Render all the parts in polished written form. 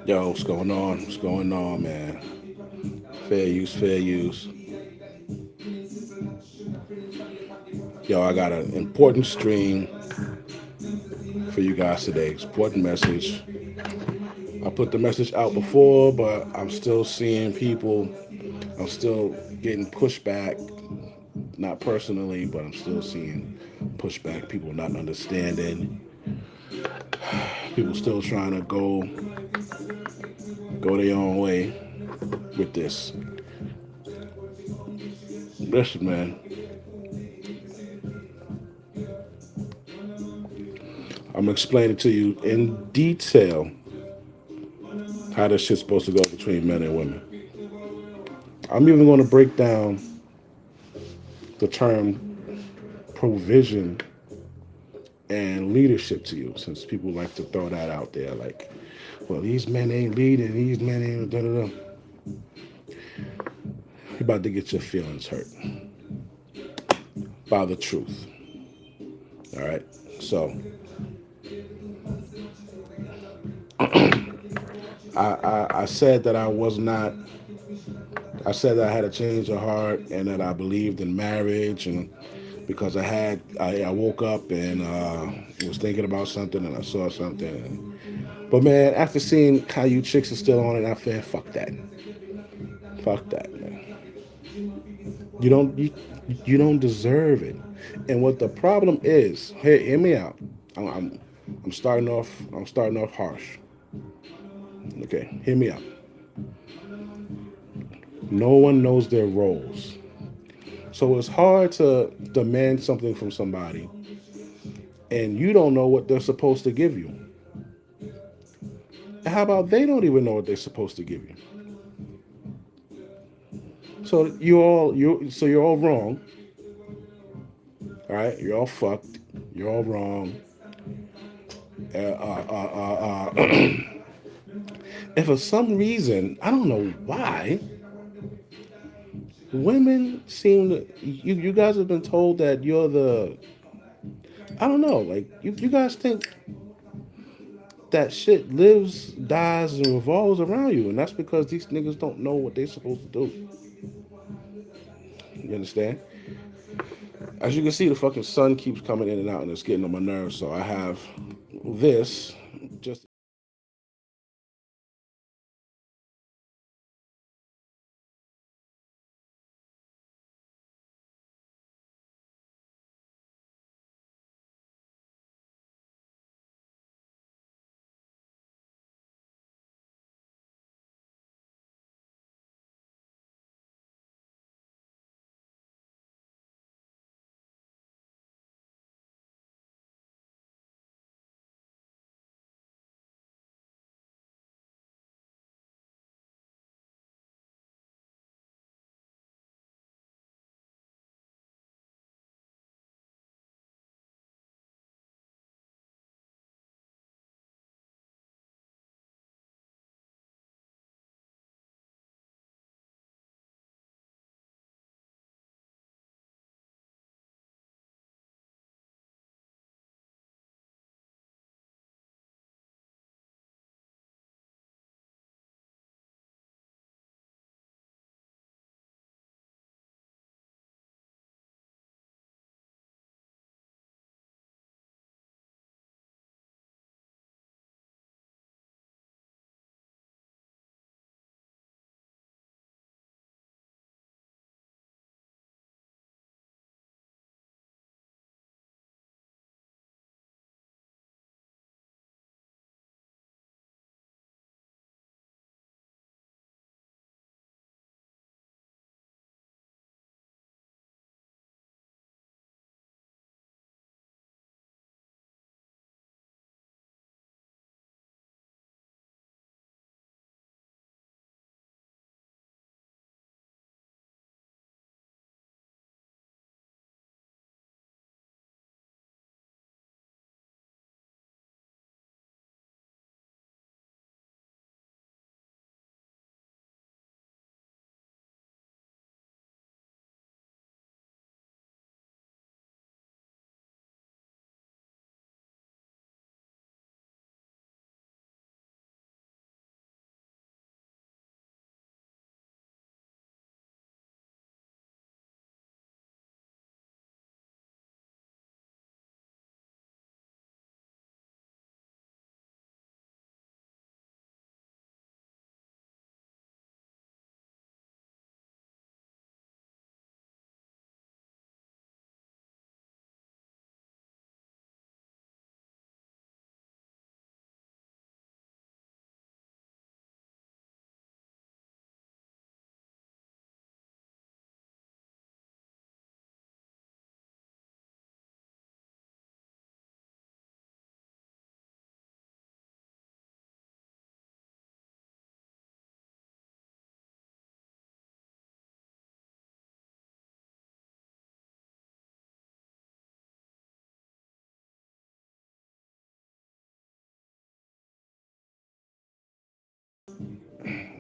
Yo, what's going on? What's going on, man? Fair use, fair use. Yo, I got an important stream for you guys today. Important message. I put the message out before, but I'm still seeing people. I'm still getting pushback. Not personally, but I'm still seeing pushback. People not understanding. People still trying to go their own way with this. Listen, man. I'm explaining to you in detail how this shit's supposed to go between men and women. I'm even going to break down the term provision and leadership to you, since people like to throw that out there. Like, well, these men ain't leading, these men ain't da da da. You're about to get your feelings hurt by the truth. All right. So I said that I was not. I said that I had a change of heart and that I believed in marriage, and because I woke up and was thinking about something and I saw something. But man, after seeing how you chicks are still on it, I feel fuck that. Fuck that, man. You don't you, you don't deserve it. And what the problem is, hey, hear me out. I'm starting off. I'm starting off harsh. Okay, hear me out. No one knows their roles, so it's hard to demand something from somebody, and you don't know what they're supposed to give you. And how about they don't even know what they're supposed to give you? So you're all wrong. All right, you're all fucked. You're all wrong. And for some reason, I don't know why, women seem to you guys have been told that you're the I don't know, like you guys think that shit lives, dies, and revolves around you, and that's because these niggas don't know what they're supposed to do. You understand? As you can see, the fucking sun keeps coming in and out, and it's getting on my nerves. So I have this just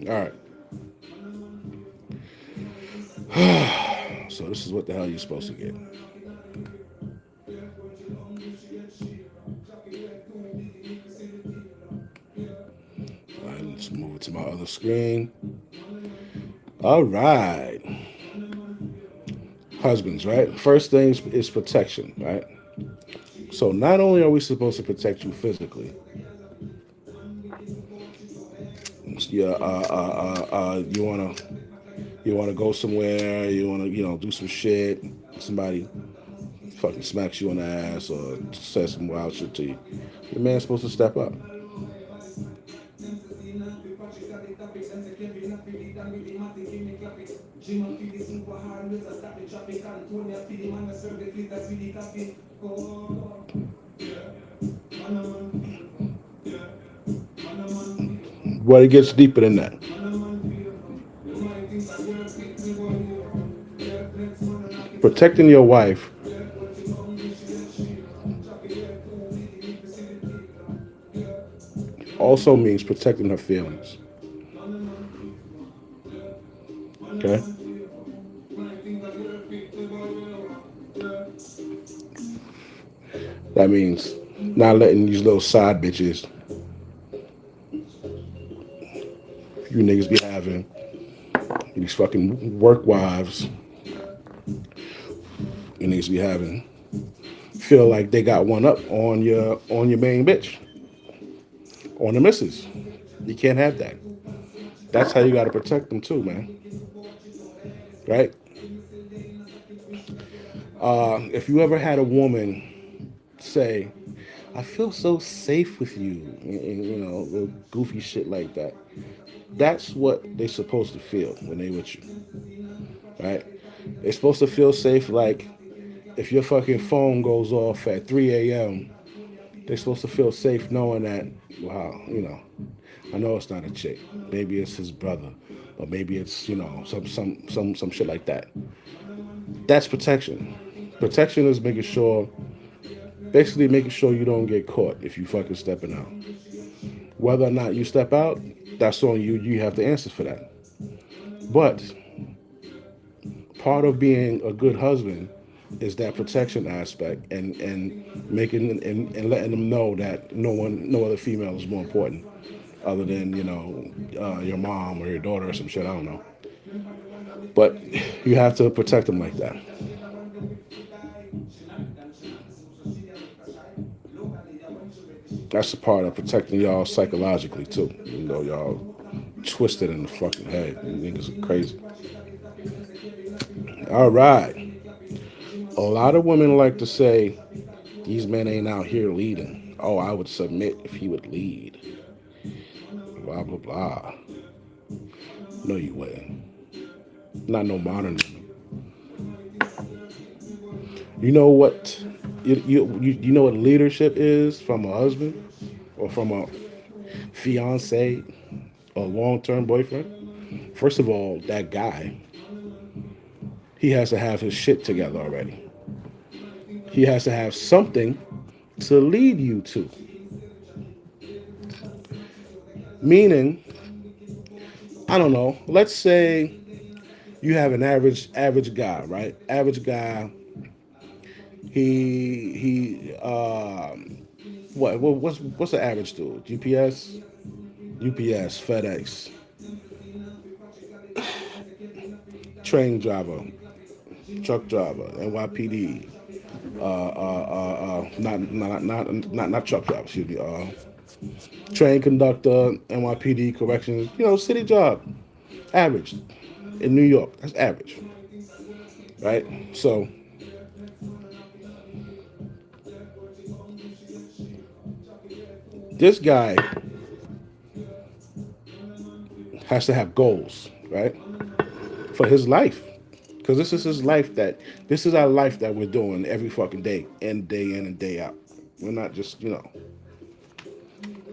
All right. So this is what the hell you're supposed to get. All right, let's move it to my other screen. All right. Husbands, right? First thing is protection, right? So not only are we supposed to protect you physically, yeah, you wanna go somewhere, you wanna do some shit, somebody fucking smacks you on the ass or says some wild shit to you, your man's supposed to step up. But it gets deeper than that. Protecting your wife also means protecting her feelings. Okay? That means not letting these little side bitches you niggas be having, these fucking work wives you niggas be having, feel like they got one up on your main bitch, on the missus. You can't have that. That's how you got to protect them too, man. Right? If you ever had a woman say, "I feel so safe with you," and little goofy shit like that, that's what they're supposed to feel when they with you, right? They're supposed to feel safe. Like if your fucking phone goes off at 3 a.m., they're supposed to feel safe knowing that, wow, I know it's not a chick. Maybe it's his brother, or maybe it's some shit like that. That's protection. Protection is basically making sure you don't get caught if you fucking stepping out. Whether or not you step out, that's on you. You have to answer for that. But part of being a good husband is that protection aspect, and making and letting them know that no other female is more important other than your mom or your daughter or some shit. I don't know, but you have to protect them like that. That's the part of protecting y'all psychologically too. Y'all twisted in the fucking head. You niggas are crazy. All right. A lot of women like to say these men ain't out here leading. Oh, I would submit if he would lead. Blah blah blah. No, you wouldn't. Not no modern women. You know what? You know what leadership is from a husband or from a fiance or long term boyfriend. First of all, that guy, he has to have his shit together already. He has to have something to lead you to. Meaning, I don't know. Let's say you have an average guy, right? Average guy. What's the average dude? GPS, FedEx, train driver, truck driver, NYPD. Not truck driver. Excuse me. Train conductor, NYPD corrections. City job. Average in New York. That's average, right? So this guy has to have goals, right, for his life, because this is his life. This is our life that we're doing every fucking day, and day in and day out. We're not just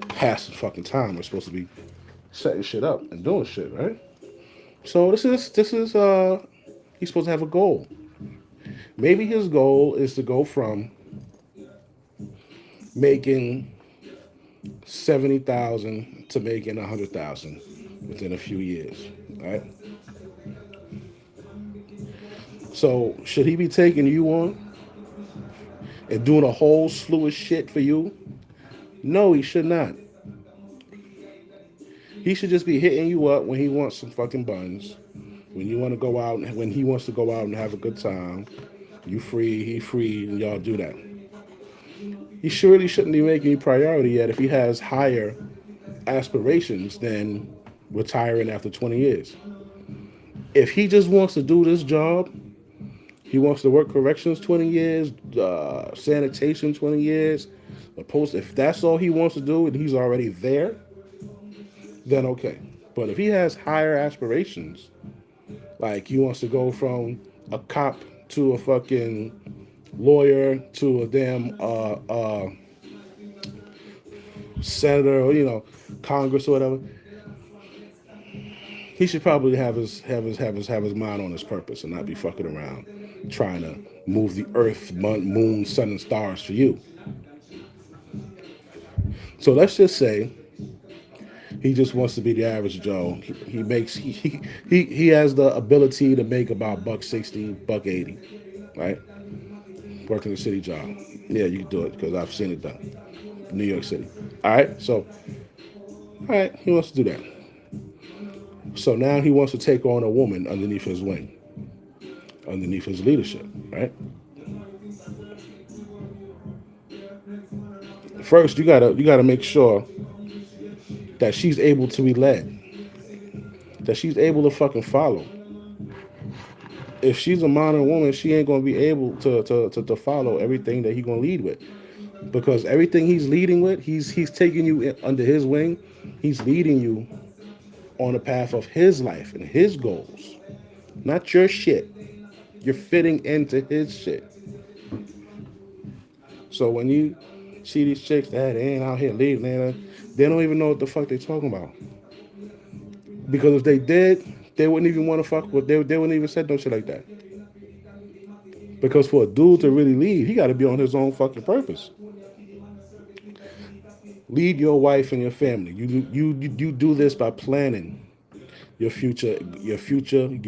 passing fucking time. We're supposed to be setting shit up and doing shit, right? So this is he's supposed to have a goal. Maybe his goal is to go from making 70,000 to making 100,000 within a few years. All right. So should he be taking you on and doing a whole slew of shit for you? No, he should not. He should just be hitting you up when he wants some fucking buns. When you want to go out, when he wants to go out and have a good time, you free, he free, and y'all do that. He surely shouldn't be making you priority yet if he has higher aspirations than retiring after 20 years. If he just wants to do this job, he wants to work corrections 20 years, sanitation 20 years, post. If that's all he wants to do and he's already there, then okay. But if he has higher aspirations, like he wants to go from a cop to a fucking lawyer to a damn senator or Congress or whatever, he should probably have his mind on his purpose and not be fucking around trying to move the earth, moon, sun, and stars for you. So let's just say he just wants to be the average Joe. He makes he has the ability to make about buck 60, buck 80, right? Working a city job. Yeah, you can do it because I've seen it done. New York City. All right, so all right, he wants to do that. So now he wants to take on a woman underneath his wing, underneath his leadership, right? First, you gotta make sure that she's able to be led, that she's able to fucking follow. If she's a modern woman, she ain't gonna be able to follow everything that he's gonna lead with. Because everything he's leading with, he's taking you under his wing. He's leading you on the path of his life and his goals, not your shit. You're fitting into his shit. So when you see these chicks that ain't out here leading, they don't even know what the fuck they talking about. Because if they did, they wouldn't even want to fuck with. They wouldn't even say no shit like that. Because for a dude to really lead, he got to be on his own fucking purpose. Lead your wife and your family. You do this by planning your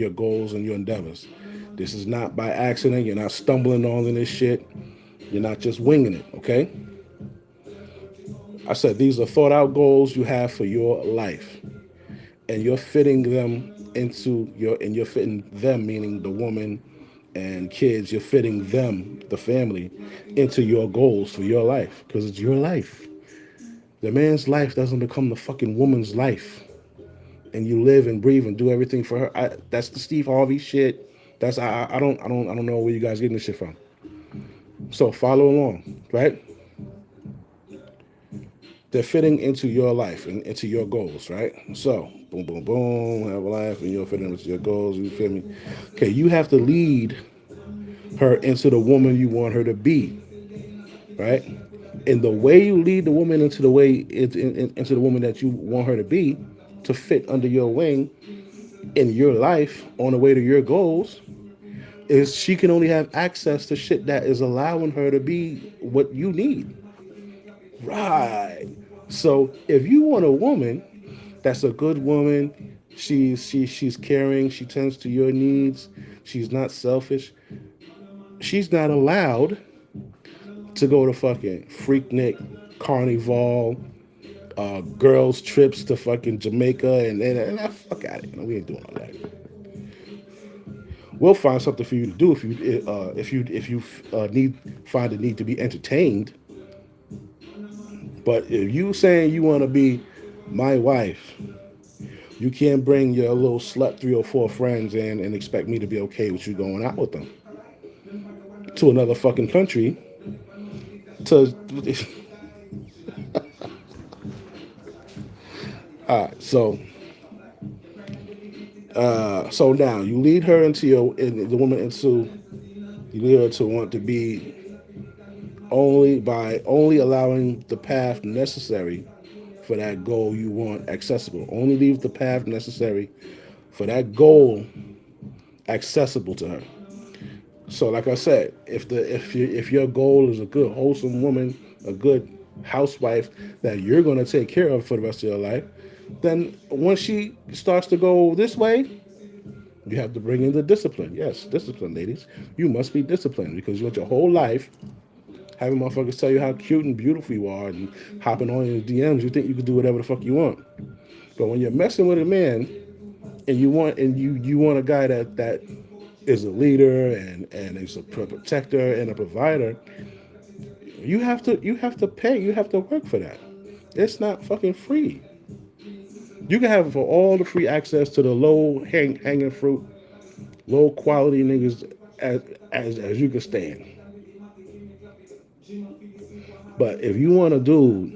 goals, and your endeavors. This is not by accident. You're not stumbling on this shit. You're not just winging it. Okay. I said these are thought out goals you have for your life, and you're fitting them and you're fitting them, meaning the woman and kids. You're fitting them, the family, into your goals for your life because it's your life. The man's life doesn't become the fucking woman's life, and you live and breathe and do everything for her. That's the Steve Harvey shit. That's I don't know where you guys getting this shit from. So follow along, right? They're fitting into your life and into your goals, right? So boom, boom, boom, have a life, and you're fitting into your goals. You feel me? Okay, you have to lead her into the woman you want her to be, right? And the way you lead the woman into the woman that you want her to be, to fit under your wing in your life on the way to your goals, is she can only have access to shit that is allowing her to be what you need. Right. So if you want a woman that's a good woman, she's caring, she tends to your needs, she's not selfish, she's not allowed to go to fucking Freaknik, Carnival, girls trips to fucking Jamaica and fuck out of here. No, we ain't doing all that. We'll find something for you to do if you need find the need to be entertained. But if you saying you want to be my wife, you can't bring your little slut 3 or 4 friends in and expect me to be okay with you going out with them to another fucking country. To so so now you lead her into the woman into you lead her to want to be only allowing the path necessary for that goal you want accessible. Only leave the path necessary for that goal accessible to her. So, like I said, if your goal is a good wholesome woman, a good housewife that you're going to take care of for the rest of your life, then once she starts to go this way, you have to bring in the discipline. Yes, discipline, ladies. You must be disciplined because you went your whole life having motherfuckers tell you how cute and beautiful you are and hopping on your DMs. You think you can do whatever the fuck you want. But when you're messing with a man and you want a guy that is a leader and is a protector and a provider, you have to pay. You have to work for that. It's not fucking free. You can have for all the free access to the hanging fruit, low quality niggas as you can stand. But if you want to do,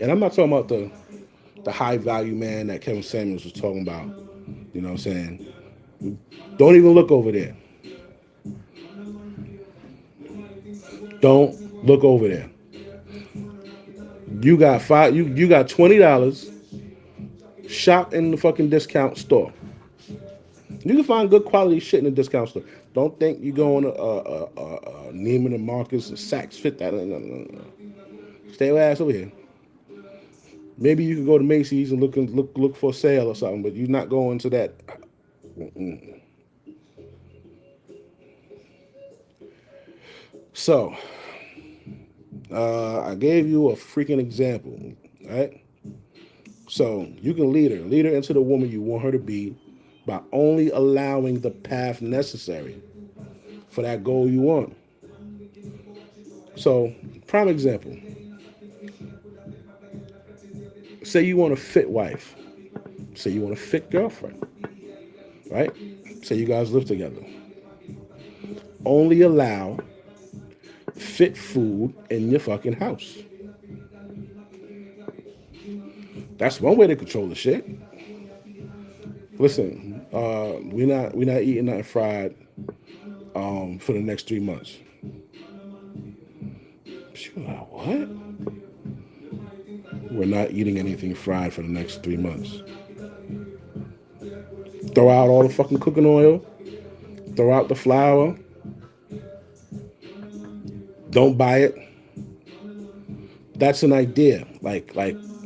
and I'm not talking about the high value man that Kevin Samuels was talking about, you know what I'm saying? Don't even look over there. Don't look over there. You got $20. Shop in the fucking discount store. You can find good quality shit in the discount store. Don't think you going to Neiman and Marcus and Saks Fit that. No, no, no, no. Stay your ass over here. Maybe you can go to Macy's and look for a sale or something, but you're not going to that. So, I gave you a freaking example, right? So you can lead her into the woman you want her to be by only allowing the path necessary for that goal you want. So, prime example. Say you want a fit wife. Say you want a fit girlfriend, right? Say you guys live together. Only allow fit food in your fucking house. That's one way to control the shit. Listen, we're not eating nothing fried for the next 3 months. She was like, what? We're not eating anything fried for the next 3 months. Throw out all the fucking cooking oil. Throw out the flour. Don't buy it. That's an idea. Like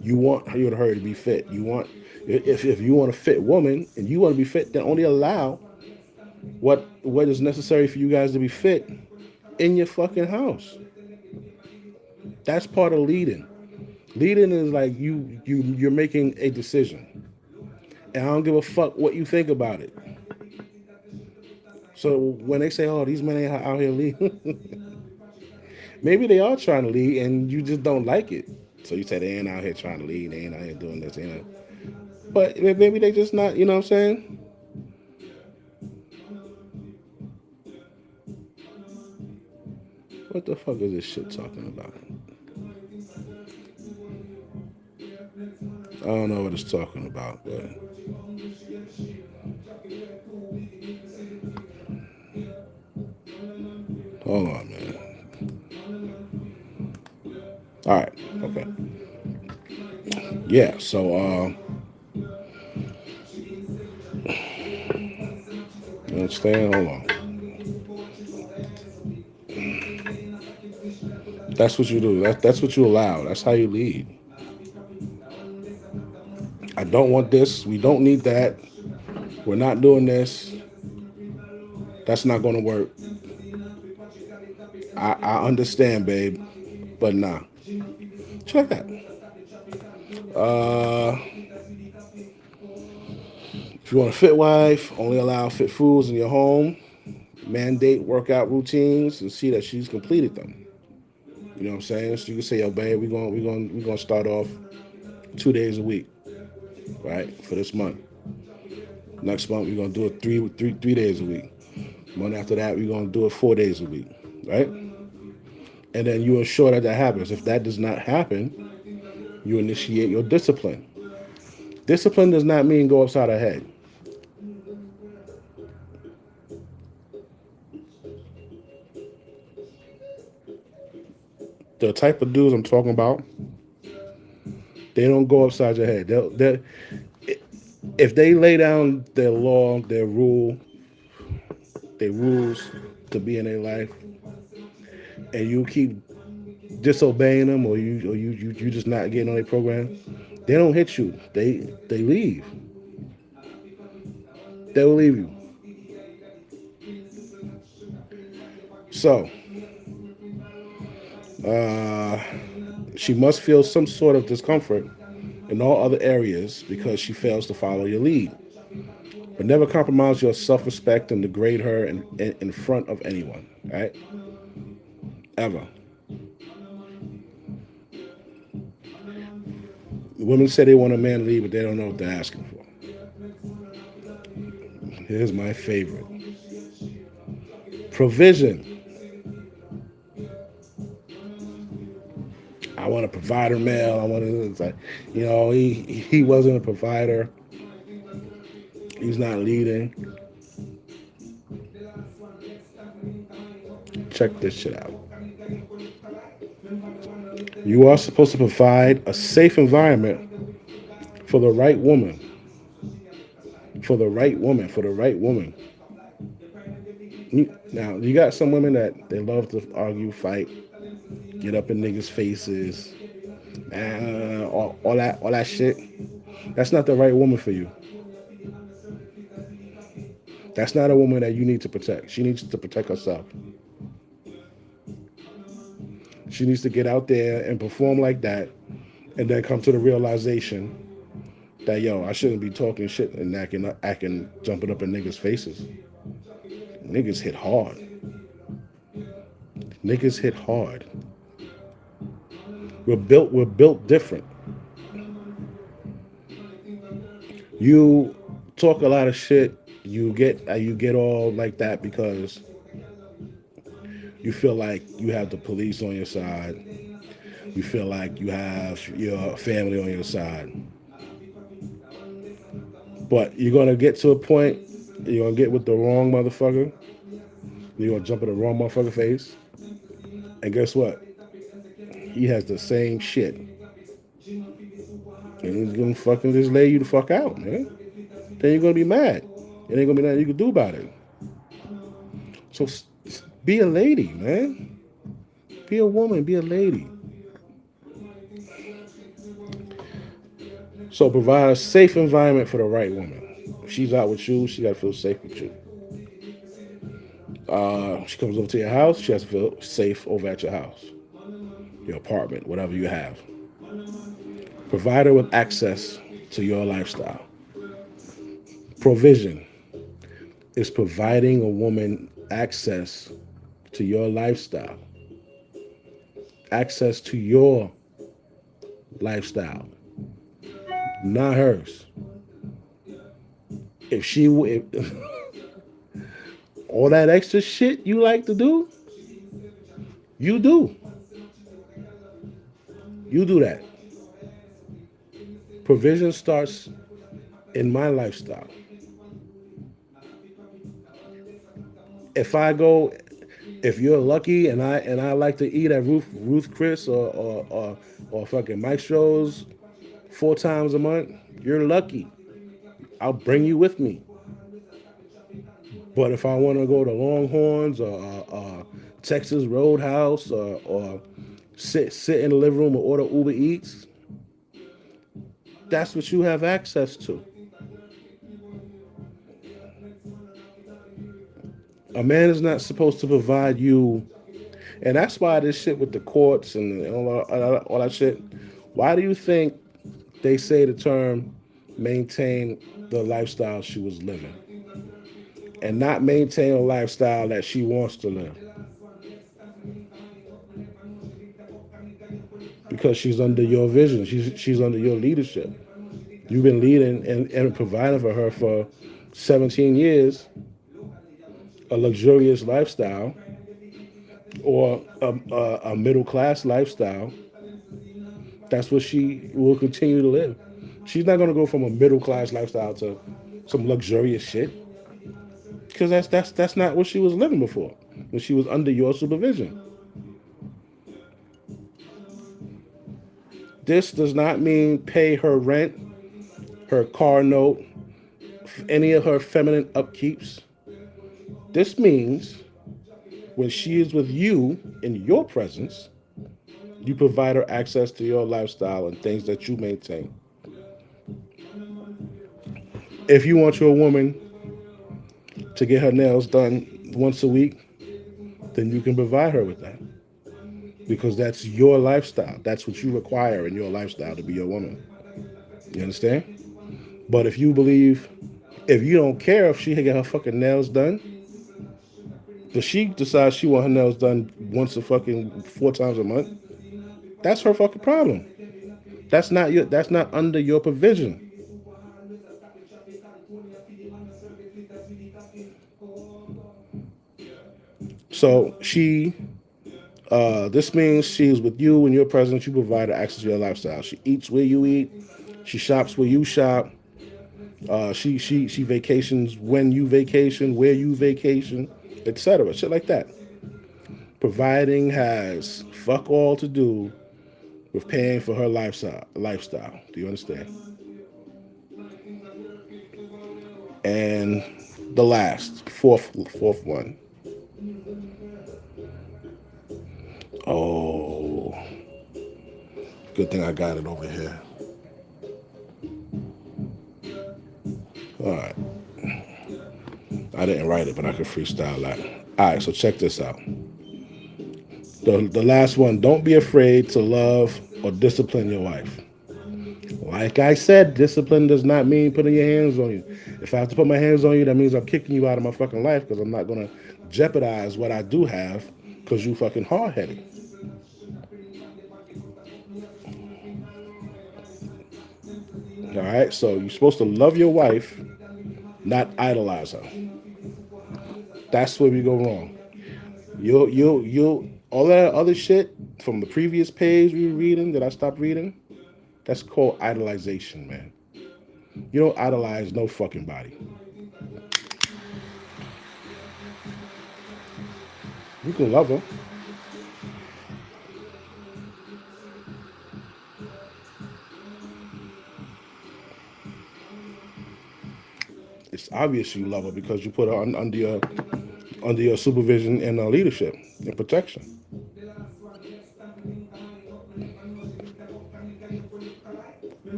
you want her to be fit. You want if you want a fit woman and you want to be fit, then only allow what is necessary for you guys to be fit in your fucking house. That's part of leading. Leading is like you're making a decision, and I don't give a fuck what you think about it. So when they say, "Oh, these men ain't out here leading," maybe they are trying to lead, and you just don't like it. So you say they ain't out here trying to lead, they ain't out here doing this, you know. But maybe they just not, you know what I'm saying? What the fuck is this shit talking about? I don't know what it's talking about, but hold on, man. All right, okay, yeah. So, you understand? Hold on. That's what you do. That's what you allow. That's how you lead. I don't want this. We don't need that. We're not doing this. That's not going to work. I understand, babe, but nah. Check that. Uh, if you want a fit wife, only allow fit foods in your home. Mandate workout routines and see that she's completed them. You know what I'm saying? So you can say, "Yo, babe, we're gonna start off 2 days a week, right, for this month. Next month we're gonna do it three days a week. Month after that we're gonna do it 4 days a week, right? And then you ensure that that happens. If that does not happen, you initiate your discipline. Discipline does not mean go upside her head. The type of dudes I'm talking about, they don't go upside your head. If they lay down their law, their rules to be in their life, and you keep disobeying them, or you just not getting on their program, they don't hit you. They leave. They will leave you. So uh, she must feel some sort of discomfort in all other areas because she fails to follow your lead. But never compromise your self-respect and degrade her in front of anyone. Right? Ever. Women say they want a man to lead, but they don't know what they're asking for. Here's my favorite. Provision. I want a provider male. I want to, it's like, he wasn't a provider. He's not leading. Check this shit out. You are supposed to provide a safe environment for the right woman. For the right woman. For the right woman. Now, you got some women that they love to argue, fight, get up in niggas' faces, all that shit. That's not the right woman for you. That's not a woman that you need to protect. She needs to protect herself. She needs to get out there and perform like that, and then come to the realization that I shouldn't be talking shit and acting, jumping up in niggas' faces. Niggas hit hard. Niggas hit hard. We're built different. You talk a lot of shit. You get all like that because you feel like you have the police on your side. You feel like you have your family on your side. But you're gonna get to a point, you're gonna get with the wrong motherfucker. You're gonna jump in the wrong motherfucker face. And guess what? He has the same shit. And he's gonna fucking just lay you the fuck out, man. Then you're gonna be mad. It ain't gonna be nothing you can do about it. So be a lady, man. Be a woman, be a lady. So provide a safe environment for the right woman. If she's out with you, she gotta feel safe with you. She comes over to your house, she has to feel safe over at your house, your apartment, whatever you have. Provide her with access to your lifestyle. Provision is providing a woman access to your lifestyle, access to your lifestyle, not hers. If all that extra shit you like to do, you do. You do that. Provision starts in my lifestyle. If I go, if you're lucky and I like to eat at Ruth Chris or fucking Maestro's 4 times a month, you're lucky. I'll bring you with me. But if I want to go to Longhorns or Texas Roadhouse or sit in the living room and order Uber Eats, that's what you have access to. A man is not supposed to provide you, and that's why this shit with the courts and all that shit. Why do you think they say the term maintain the lifestyle she was living and not maintain a lifestyle that she wants to live? Because she's under your vision. She's under your leadership. You've been leading and providing for her for 17 years, a luxurious lifestyle or a middle class lifestyle. That's what she will continue to live. She's not going to go from a middle class lifestyle to some luxurious shit, because that's not what she was living before when she was under your supervision. This does not mean pay her rent, her car note, any of her feminine upkeeps. This means when she is with you in your presence, You provide her access to your lifestyle and things that you maintain. If you want your woman to get her nails done once a week, then you can provide her with that because that's your lifestyle. That's what you require in your lifestyle to be your woman. You understand? But if you don't care if she get her fucking nails done, if she decides she want her nails done once a fucking 4 times a month, that's her fucking problem. That's not under your provision. So this means she's with you in your presence. You provide her access to your lifestyle. She eats where you eat. She shops where you shop. She vacations when you vacation, where you vacation, etc. Shit like that. Providing has fuck all to do with paying for her lifestyle. Lifestyle. Do you understand? And the last, fourth one. Oh, good thing I got it over here. All right. I didn't write it, but I could freestyle that. All right, so check this out. The last one, don't be afraid to love or discipline your wife. Like I said, discipline does not mean putting your hands on you. If I have to put my hands on you, that means I'm kicking you out of my fucking life because I'm not going to jeopardize what I do have because you fucking hard headed. All right, so you're supposed to love your wife, not idolize her. That's where we go wrong. All that other shit from the previous page we were reading that I stopped reading, that's called idolization, man. You don't idolize no fucking body. You can love her. It's obvious you love her because you put her under your supervision and leadership and protection.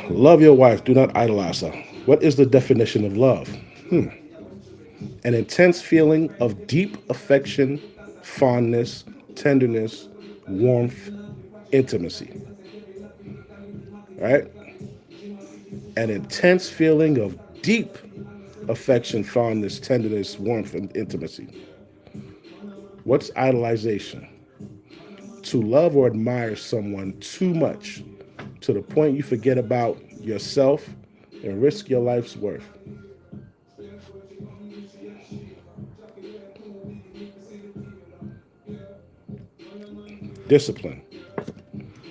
Love your wife. Do not idolize her. What is the definition of love? An intense feeling of deep affection, fondness, tenderness, warmth, intimacy. Right? An intense feeling of deep affection, fondness, tenderness, warmth, and intimacy. What's idolization? To love or admire someone too much to the point you forget about yourself and risk your life's worth. Discipline.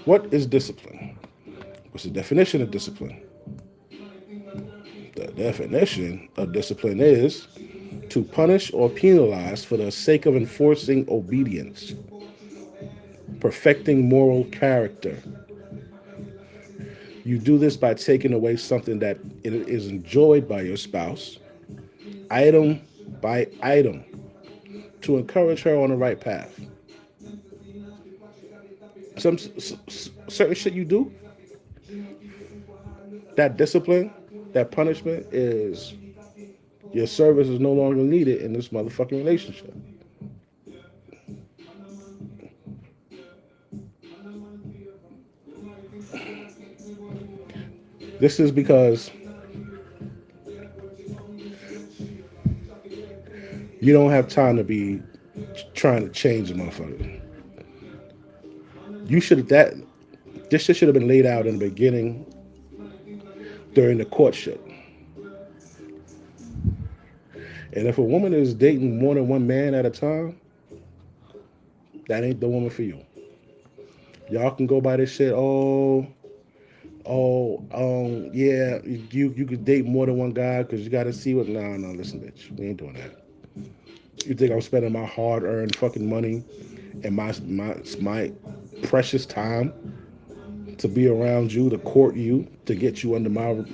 What is discipline? What's the definition of discipline? The definition of discipline is to punish or penalize for the sake of enforcing obedience, perfecting moral character. You do this by taking away something that it is enjoyed by your spouse, item by item, to encourage her on the right path. Certain shit you do, that discipline, that punishment is your service is no longer needed in this motherfucking relationship. This is because you don't have time to be trying to change a motherfucker. You should have that. This shit should have been laid out in the beginning during the courtship. And if a woman is dating more than one man at a time, that ain't the woman for you. Y'all can go by this shit. Yeah, you could date more than one guy because you got to see what. Nah, no, listen, bitch, we ain't doing that. You think I'm spending my hard-earned fucking money and my precious time to be around you, to court you, to get you under my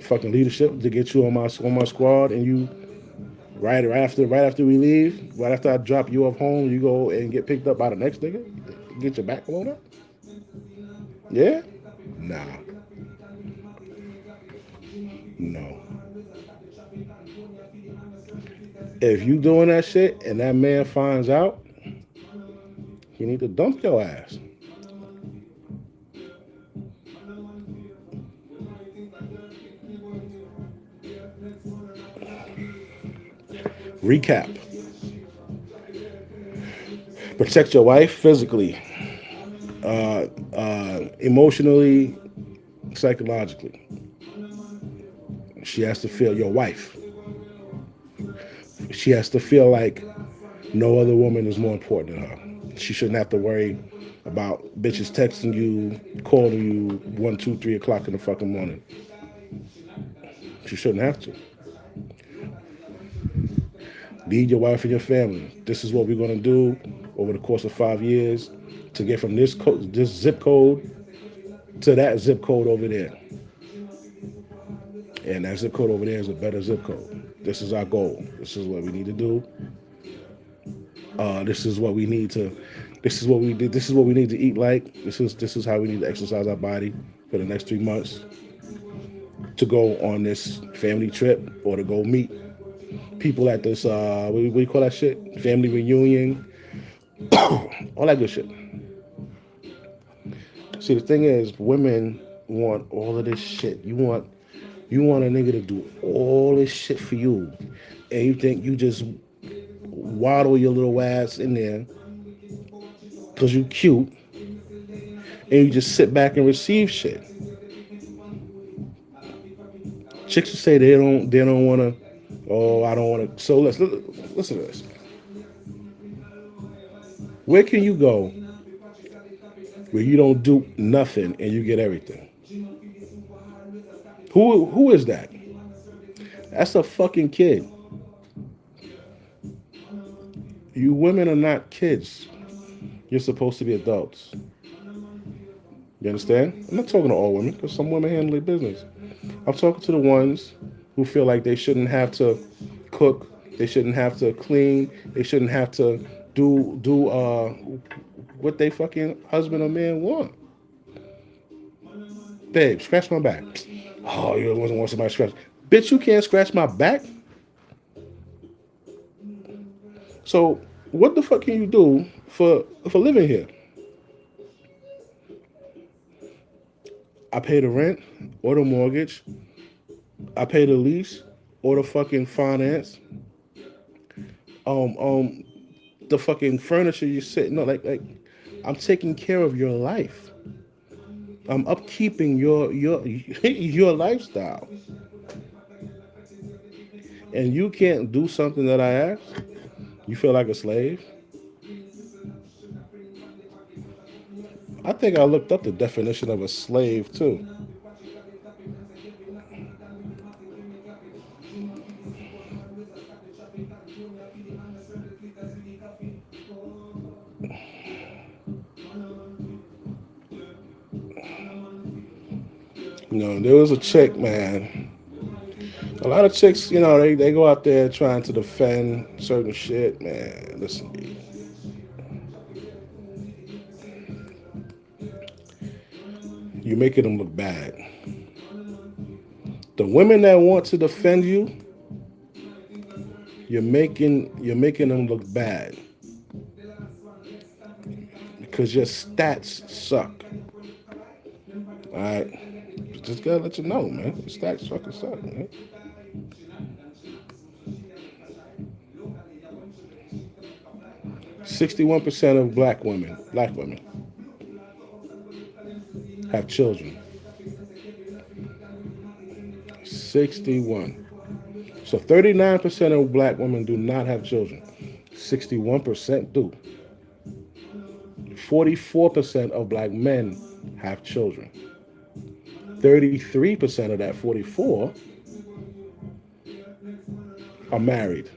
fucking leadership, to get you on my squad, and Right after we leave, right after I drop you off home, you go and get picked up by the next nigga, get your back blown up. Yeah, nah, no. If you doing that shit and that man finds out, he need to dump your ass. Recap: protect your wife physically, emotionally, psychologically. She has to feel your wife. She has to feel like no other woman is more important than her. She shouldn't have to worry about bitches texting you, calling you 1, 2, 3 o'clock in the fucking morning. She shouldn't have to. Lead your wife and your family. This is what we're gonna do over the course of 5 years to get from this zip code to that zip code over there, and that zip code over there is a better zip code. This is our goal. This is what we need to do. This is what we need to. This is what we did. This is what we need to eat like. This is how we need to exercise our body for the next 3 months to go on this family trip or to go meet people at this what do you call that shit? Family reunion, all that good shit. See, the thing is, women want all of this shit. You want a nigga to do all this shit for you, and you think you just waddle your little ass in there because you cute, and you just sit back and receive shit. Chicks will say they don't want to. Oh, I don't want to. So let's listen to this. Where can you go where you don't do nothing and you get everything? Who is that? That's a fucking kid. You women are not kids. You're supposed to be adults. You understand? I'm not talking to all women because some women handle their business. I'm talking to the ones who feel like they shouldn't have to cook, they shouldn't have to clean, they shouldn't have to do what they fucking husband or man want. Babe, scratch my back. Oh, you wasn't want somebody to scratch. Bitch, you can't scratch my back. So what the fuck can you do for living here? I pay the rent or the mortgage. I pay the lease or the fucking finance. Um, um, the fucking furniture you sitting on. Like I'm taking care of your life. I'm upkeeping your your lifestyle. And you can't do something that I ask. You feel like a slave. I think I looked up the definition of a slave too. There was a chick, man. A lot of chicks, they go out there trying to defend certain shit, man. Listen, you're making them look bad. The women that want to defend you, you're making them look bad because your stats suck. All right, just gotta let you know, man. Your stats fucking suck, man. 61% of black women have children. 61. So 39% of black women do not have children. 61% do. 44% of black men have children. 33% of that 44 are married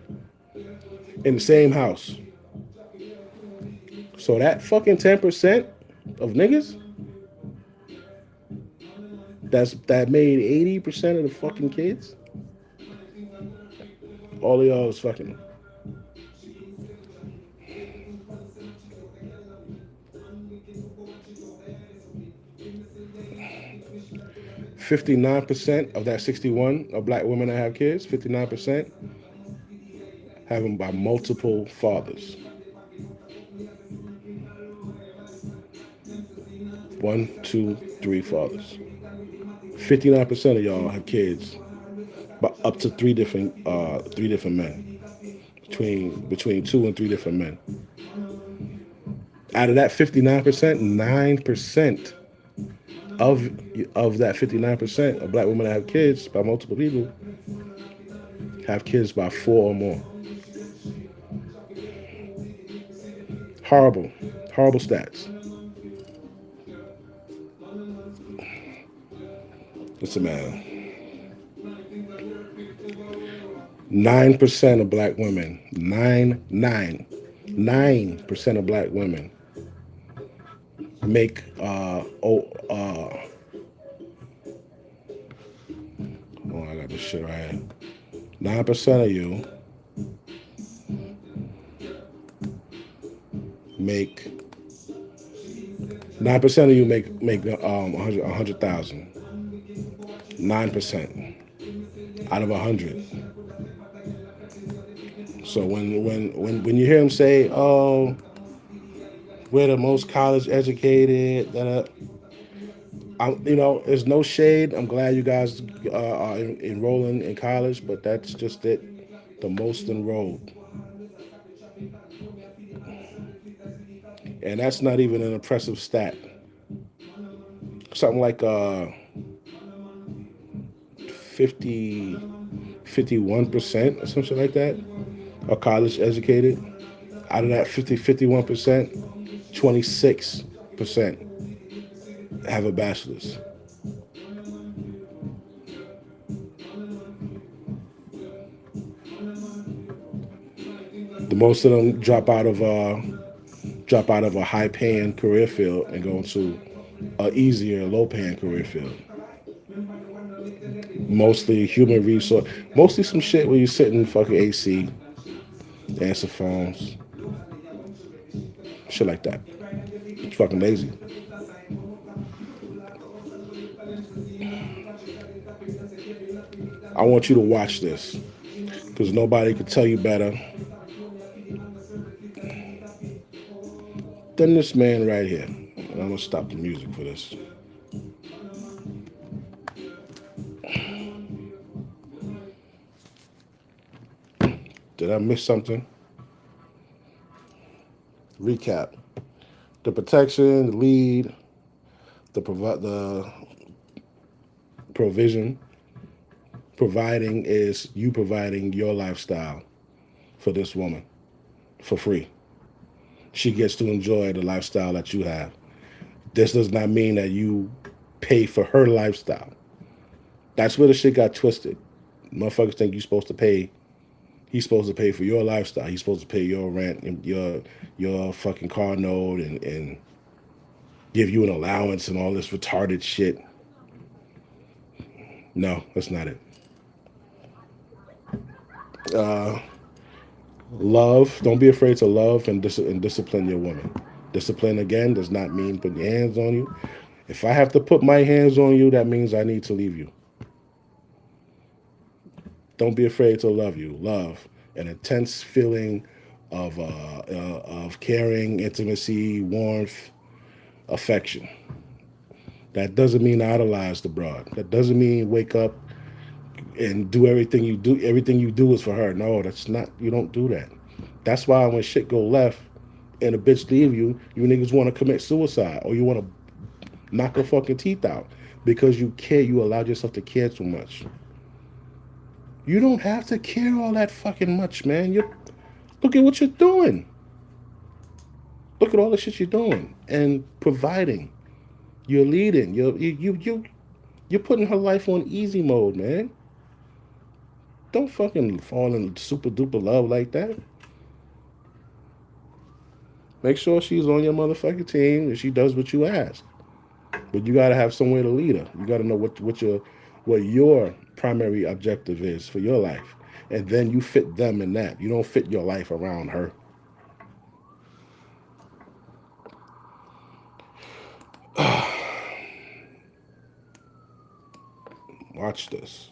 in the same house. So that fucking 10% of niggas that made 80% of the fucking kids All of y'all is fucking. 59% of that 61 of black women that have kids, 59% have them by multiple fathers. One, two, three fathers. 59% of y'all have kids, but up to three different men, between two and three different men. Out of that 59%, 9% of of that 59% of black women that have kids by multiple people have kids by four or more. Horrible, horrible stats. Listen, man. 9% of black women, 9% of black women make oh, I got this shit right here. 9% of you make 9% of you make 100,000. 9% out of 100. So when you hear them say, "Oh, we're the most college educated," there's no shade. I'm glad you guys are enrolling in college, but that's just it. The most enrolled, and that's not even an impressive stat. Something like 50, 51% or something like that are college educated. Out of that 51%, 26% have a bachelor's. The most of them drop out of a high paying career field and go into a easier low paying career field. Mostly human resource, mostly some shit where you sit in fucking AC, answer phones, shit like that. It's fucking lazy. I want you to watch this because nobody could tell you better than this man right here. And I'm gonna stop the music for this. Did I miss something? Recap: the protection, the lead, the provision. Providing is you providing your lifestyle for this woman for free. She gets to enjoy the lifestyle that you have. This does not mean that you pay for her lifestyle. That's where the shit got twisted. Motherfuckers think you're supposed to pay. He's supposed to pay for your lifestyle. He's supposed to pay your rent and your fucking car note and give you an allowance and all this retarded shit. No, that's not it. Uh, Love. Don't be afraid to love and discipline your woman. Discipline again does not mean putting your hands on you. If I have to put my hands on you, that means I need to leave you. Don't be afraid to love you. Love an intense feeling of caring, intimacy, warmth, affection. That doesn't mean idolize the broad. That doesn't mean wake up and do everything you do. Everything you do is for her. No, that's not. You don't do that. That's why when shit go left and a bitch leave you, you niggas want to commit suicide or you want to knock her fucking teeth out because you care. You allowed yourself to care too much. You don't have to care all that fucking much, man. You look at what you're doing. Look at all the shit you're doing and providing. You're leading. You're putting her life on easy mode, man. Don't fucking fall in super duper love like that. Make sure she's on your motherfucking team and she does what you ask. But you gotta have somewhere to lead her. You gotta know what your primary objective is for your life. and then you fit them in that. You don't fit your life around her. Watch this.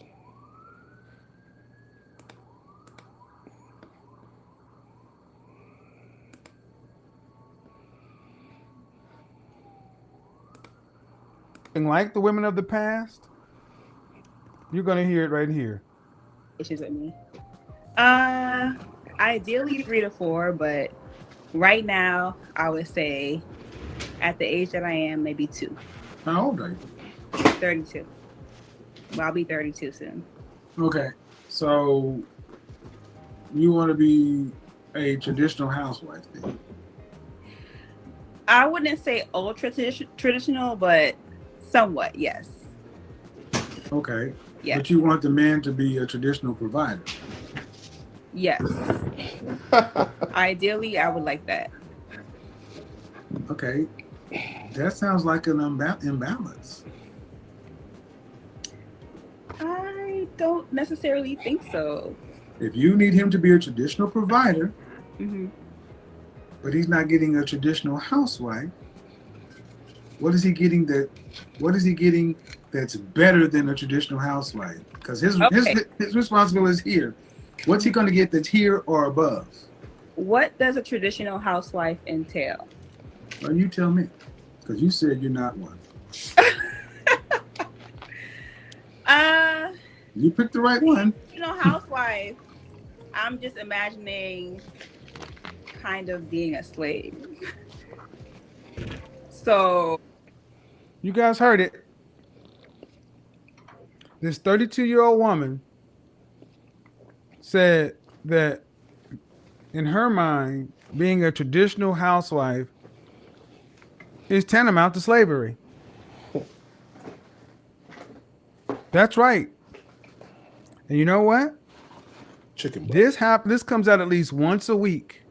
And like the women of the past, you're gonna hear it right here. Issues with me. Uh, Ideally 3 to 4, but right now I would say at the age that I am, maybe two. How old are you? 32. Well, I'll be 32 soon. Okay, so you want to be a traditional housewife then? I wouldn't say ultra traditional, but somewhat, yes. Okay, Yes. but you want the man to be a traditional provider. Yes. Ideally, I would like that. Okay, that sounds like an imbalance. I don't necessarily think so. If you need him to be a traditional provider, Hmm. but he's not getting a traditional housewife, what is he getting that? What is he getting that's better than a traditional housewife? Because Okay. his responsibility is here. What's he going to get that's here or above? What does a traditional housewife entail? Well, you tell me, because you said you're not one. Uh, You picked the right one. housewife. I'm just imagining kind of being a slave. So, You guys heard it. This 32-year-old woman said that in her mind, being a traditional housewife is tantamount to slavery. That's right. And you know what? Chicken butt. This comes out at least once a week.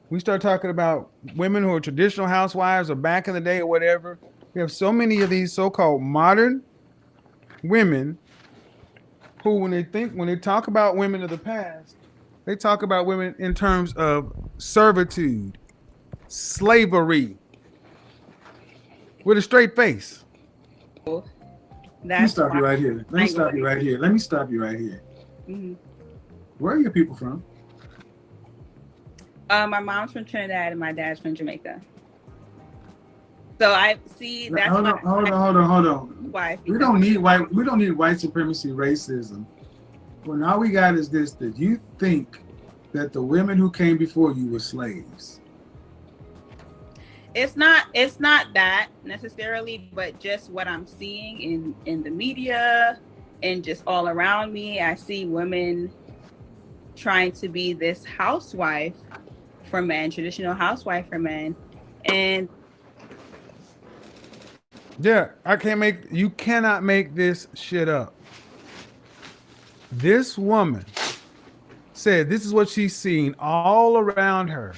We start talking about women who are traditional housewives or back in the day or whatever. We have so many of these so-called modern women who, when they talk about women of the past, they talk about women in terms of servitude, slavery, with a straight face. Let me that's stop why you right here. Let me stop you right here. Let me stop you right here. Mhm. Where are your people from? My mom's from Trinidad and my dad's from Jamaica. So I see that's Hold on, hold on. why. We don't need white supremacy racism. When all we got is this, that you think that the women who came before you were slaves. It's not that necessarily, but just what I'm seeing in the media and just all around me. I see women trying to be this housewife for men, traditional housewife for men, and Yeah, you cannot make this shit up. This woman said this is what she's seen all around her.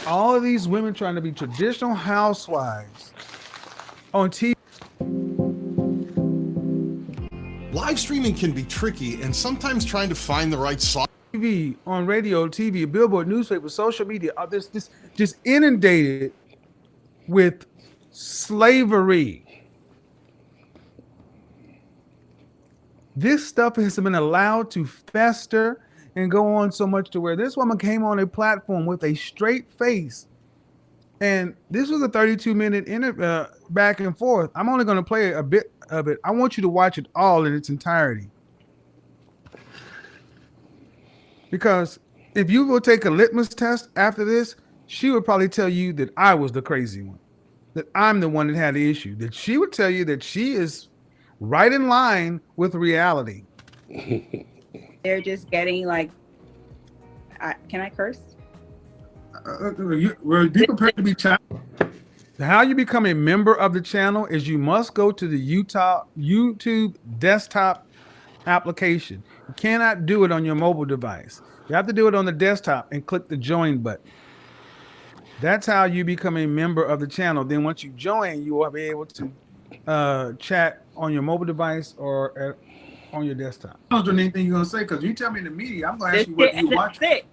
All of these women trying to be traditional housewives on TV. Live streaming can be tricky, and sometimes trying to find the right song. On radio, TV, billboard, newspaper, social media, this just inundated with slavery. This stuff has been allowed to fester and go on so much to where this woman came on a platform with a straight face. And this was a 32-minute back and forth. I'm only going to play a bit of it. I want you to watch it all in its entirety. Because if you will take a litmus test after this, she would probably tell you that I was the crazy one, that I'm the one that had the issue, that she would tell you that she is right in line with reality. they're just getting like, can I curse? Well, be prepared to be challenged. How you become a member of the channel is you must go to the YouTube desktop application. You cannot do it on your mobile device. You have to do it on the desktop and click the join button. That's how you become a member of the channel. Then once you join, you will be able to chat on your mobile device or on your desktop. I don't know anything you're gonna say because you tell me in the media, I'm gonna ask That's you what it, you and watch. that's it.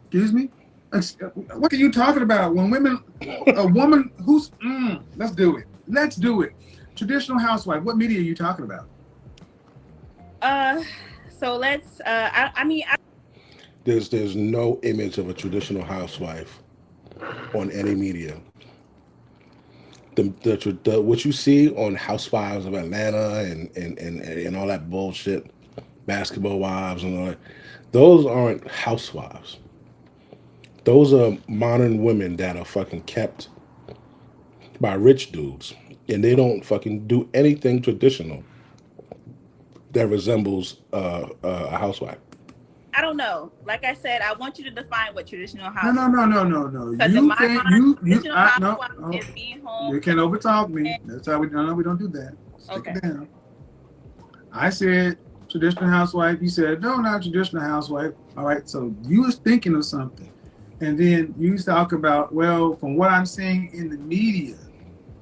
Excuse me. What are you talking about? When women, a woman who's, let's do it. Let's do it. Traditional housewife. What media are you talking about? So let's. I mean, There's no image of a traditional housewife on any media. The what you see on Housewives of Atlanta and all that bullshit, Basketball Wives and all that, those aren't housewives. Those are modern women that are fucking kept by rich dudes, and they don't fucking do anything traditional that resembles a housewife. I don't know. Like I said, I want you to define what traditional No, house. no, no, no, no, no. Because in You my can't. mind, You. traditional No. housewife No. is being home. You can't overtalk me. That's how we. No, we don't do that. Stick Okay. it down. I said traditional housewife. You said no, not traditional housewife. All right. So you was thinking of something, and then you talk about well, from what I'm seeing in the media.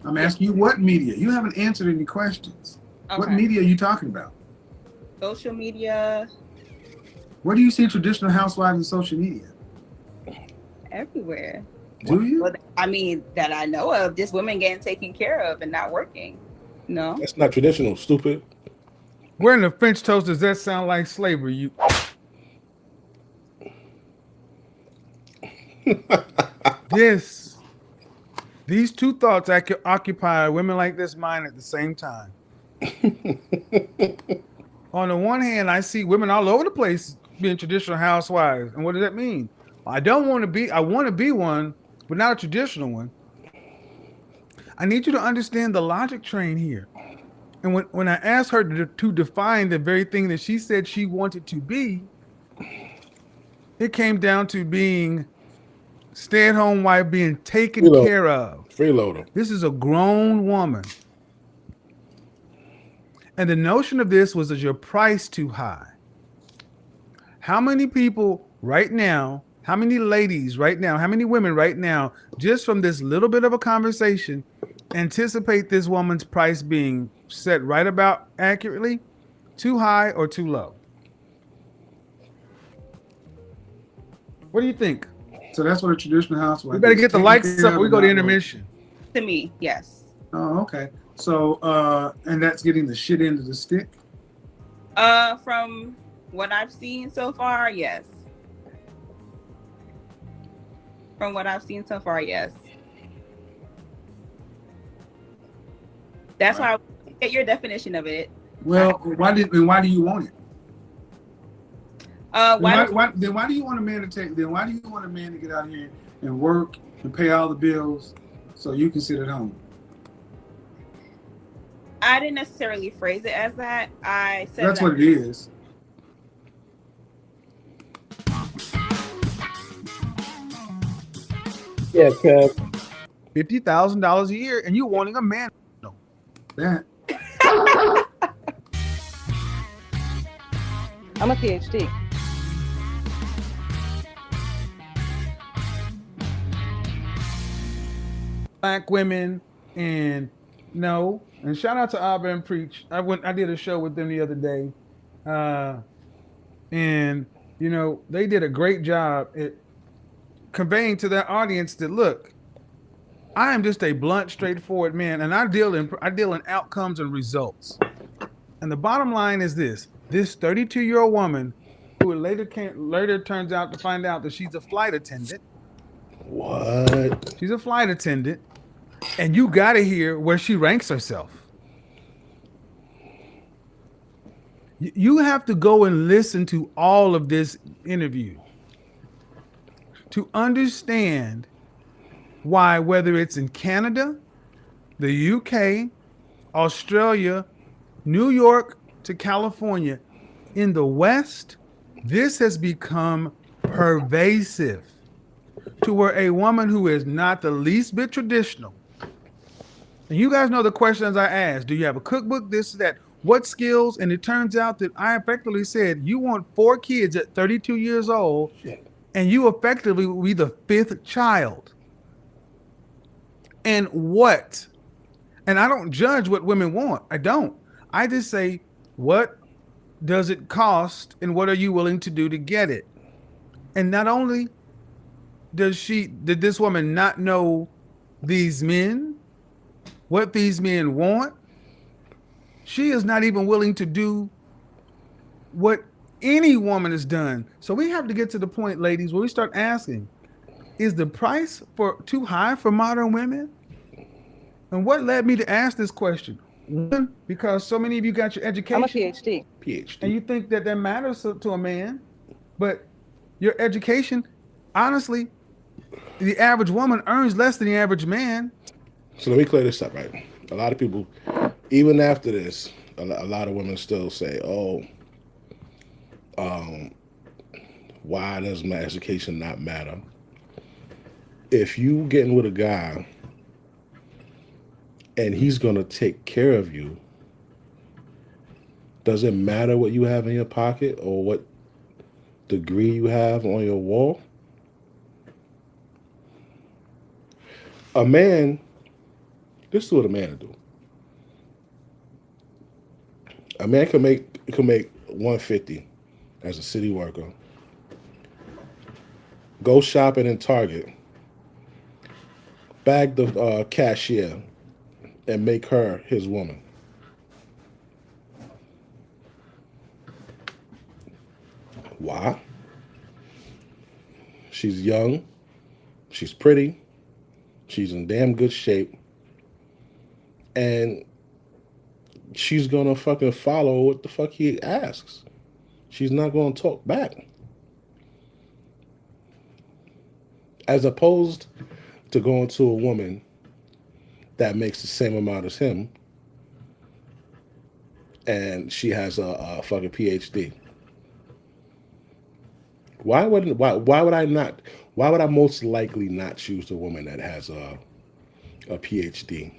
I'm asking you what media. You haven't answered any questions. Okay. What media are you talking about? Social media, Where do you see traditional housewives in social media? everywhere. Do you? Well, I mean, that I know of, just women getting taken care of and not working. No. That's not traditional, stupid. Where in the French toast does that sound like slavery? You these two thoughts occupy women like this mind at the same time. On the one hand, I see women all over the place being traditional housewives. And what does that mean? I want to be one, but not a traditional one. I need you to understand the logic train here. And when I asked her to define the very thing that she said she wanted to be, it came down to being stay-at-home wife, being taken care of. Freeloader. This is a grown woman. And the notion of this was, is your price too high? How many people right now, how many ladies right now, how many women right now, just from this little bit of a conversation, anticipate this woman's price being set right about accurately, too high or too low? What do you think? So that's what a traditional housewife. We better is. get the Taking lights care up. of We go and to not intermission. To me, yes. working. Oh, okay. So, and that's getting the shit end of the stick. From what I've seen so far, yes. From what I've seen so far, yes. That's why I get your definition of it. Well, why do you want it? Why Then why do you want a man to take? Then why do you want a man to get out here and work and pay all the bills so you can sit at home? I didn't necessarily phrase it as that. I said That's that, what it is. Yeah, Kev. $50,000 a year, and you wanting a man. That. I'm a PhD. Black women, and no, and shout out to Abba and Preach. I did a show with them the other day, and you know they did a great job at conveying to their audience that look, I am just a blunt, straightforward man, and I deal in outcomes and results. And the bottom line is this: this 32-year-old woman, who later turns out to find out that she's a flight attendant. What? She's a flight attendant, and you got to hear where she ranks herself. You have to go and listen to all of this interview to understand why, whether it's in Canada, the UK, Australia, New York to California, in the West, this has become pervasive to where a woman who is not the least bit traditional, and you guys know the questions I asked, do you have a cookbook, this, that, what skills? And it turns out that I effectively said, you want 4 kids at 32 years old, and you effectively will be the 5th child. And what? And I don't judge what women want. I don't. I just say, what does it cost, and what are you willing to do to get it? And not only did this woman not know these men, what these men want, she is not even willing to do what any woman has done. So we have to get to the point, ladies, where we start asking, is the price for too high for modern women? And what led me to ask this question? One, because so many of you got your education. I'm a PhD. And you think that matters to a man, but your education, honestly, the average woman earns less than the average man. So let me clear this up, right? A lot of people, even after this, a lot of women still say, "Oh, why does my education not matter?" If you getting with a guy and he's gonna take care of you, does it matter what you have in your pocket or what degree you have on your wall? A man, this is what a man will do. A man can make 150 as a city worker. Go shopping in Target, bag the cashier, and make her his woman. Why? She's young, she's pretty, she's in damn good shape, and she's gonna fucking follow what the fuck he asks. She's not gonna talk back. As opposed to going to a woman that makes the same amount as him and she has a fucking PhD. Why would I most likely not choose a woman that has a PhD,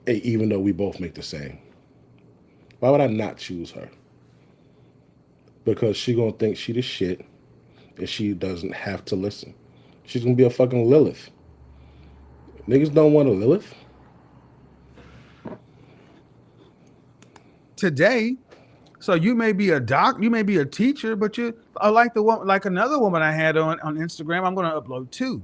even though we both make the same? Why would I not choose her? Because she gonna think she the shit and she doesn't have to listen. She's gonna be a fucking Lilith. Niggas don't want a Lilith. Today, so you may be a doc, you may be a teacher, but you are like the one, like another woman I had on Instagram. I'm going to upload too.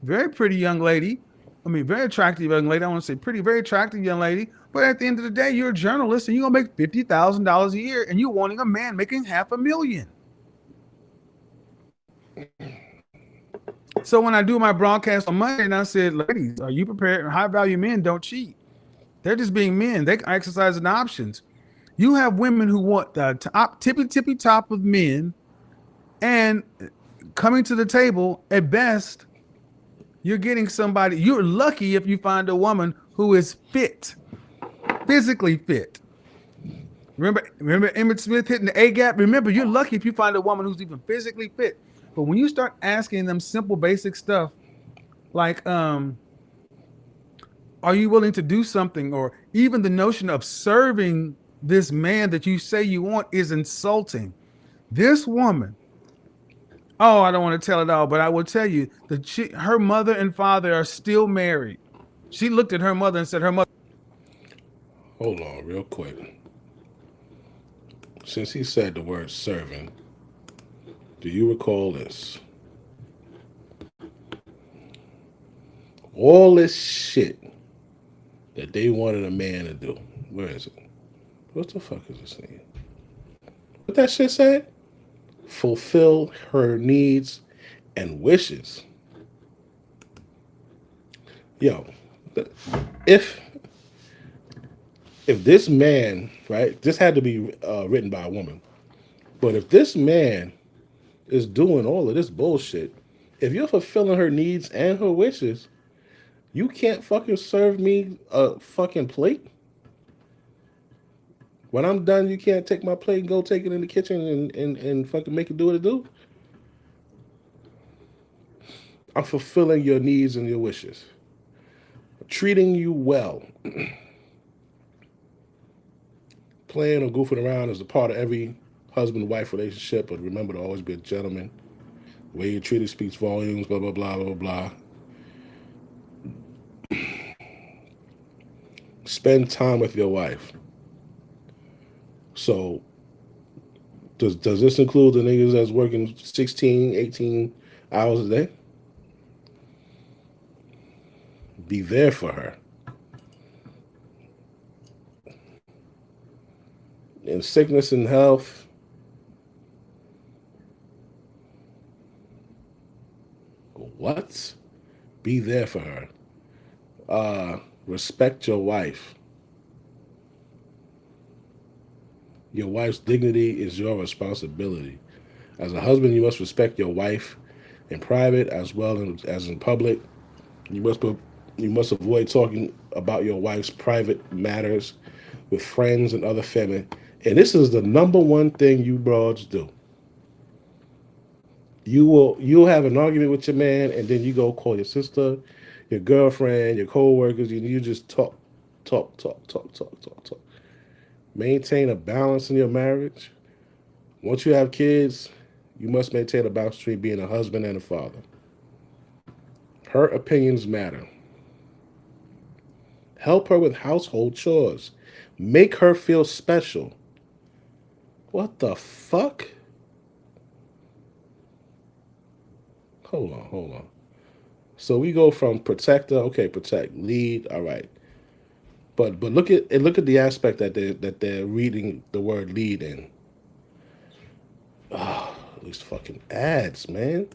Very pretty young lady. I mean, very attractive young lady. I want to say pretty, very attractive young lady. But at the end of the day, you're a journalist and you're gonna make $50,000 a year, and you're wanting a man making $500,000. So when I do my broadcast on Monday, and I said, ladies, are you prepared? High value men don't cheat. They're just being men. They exercise the options. You have women who want the tippy top of men, and coming to the table, at best, you're getting somebody. You're lucky if you find a woman who is fit, physically fit. Remember Emmett Smith hitting the A gap? Remember, you're lucky if you find a woman who's even physically fit. But when you start asking them simple, basic stuff like, are you willing to do something? Or even the notion of serving this man that you say you want is insulting. This woman, I don't want to tell it all, but I will tell you that her mother and father are still married. She looked at her mother and said her mother. Hold on real quick. Since he said the word serving, do you recall this? All this shit that they wanted a man to do. Where is it? What the fuck is this thing? What that shit said? Fulfill her needs and wishes. Yo, if this man, right, this had to be written by a woman, but if this man is doing all of this bullshit, if you're fulfilling her needs and her wishes, you can't fucking serve me a fucking plate? When I'm done, you can't take my plate and go take it in the kitchen and fucking make it do what it do? I'm fulfilling your needs and your wishes. Treating you well. Playing or goofing around is a part of every husband-wife relationship, but remember to always be a gentleman. The way you're treated speaks volumes, blah, blah, blah, blah, blah. Spend time with your wife. So does this include the niggas that's working 16, 18 hours a day? Be there for her. In sickness and health, what? Be there for her. Respect your wife. Your wife's dignity is your responsibility. As a husband, you must respect your wife in private as well as in public. You must avoid talking about your wife's private matters with friends and other family. And this is the number one thing you broads do. You'll have an argument with your man, and then you go call your sister, your girlfriend, your co-workers, and you just talk, talk, talk, talk, talk, talk, talk. Maintain a balance in your marriage. Once you have kids, you must maintain a balance between being a husband and a father. Her opinions matter. Help her with household chores. Make her feel special. What the fuck? Hold on. So we go from protector, okay, protect, lead, all right. But look at the aspect that they're reading the word lead in. Oh, these fucking ads, man.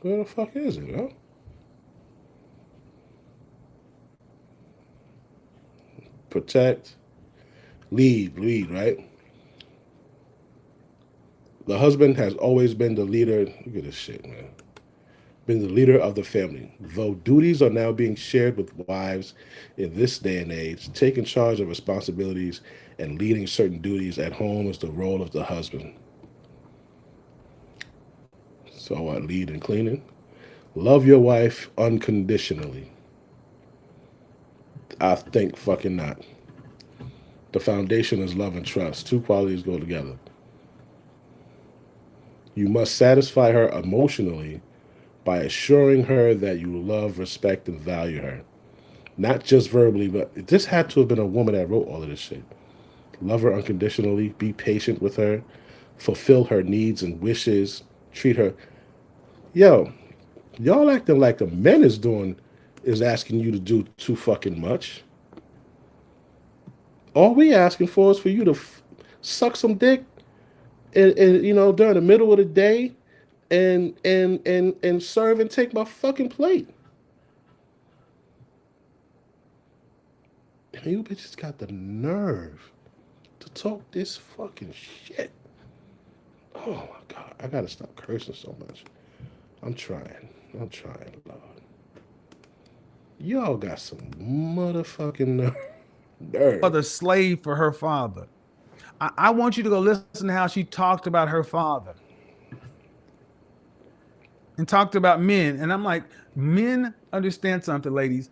Where the fuck is it, huh? Protect, lead, right? The husband has always been the leader. Look at this shit, man. Been the leader of the family. Though duties are now being shared with wives in this day and age, taking charge of responsibilities and leading certain duties at home is the role of the husband. So I lead in cleaning. Love your wife unconditionally. I think fucking not. The foundation is love and trust. Two qualities go together. You must satisfy her emotionally by assuring her that you love, respect, and value her. Not just verbally, but this had to have been a woman that wrote all of this shit. Love her unconditionally, be patient with her, fulfill her needs and wishes, treat her. Yo, y'all acting like the men is asking you to do too fucking much. All we asking for is for you to suck some dick and during the middle of the day and serve and take my fucking plate. And you bitches got the nerve to talk this fucking shit. Oh my god, I gotta stop cursing so much. I'm trying, Lord. Y'all got some motherfucking nerve. Mother slave for her father. I want you to go listen to how she talked about her father and talked about men. And I'm like, men understand something, ladies.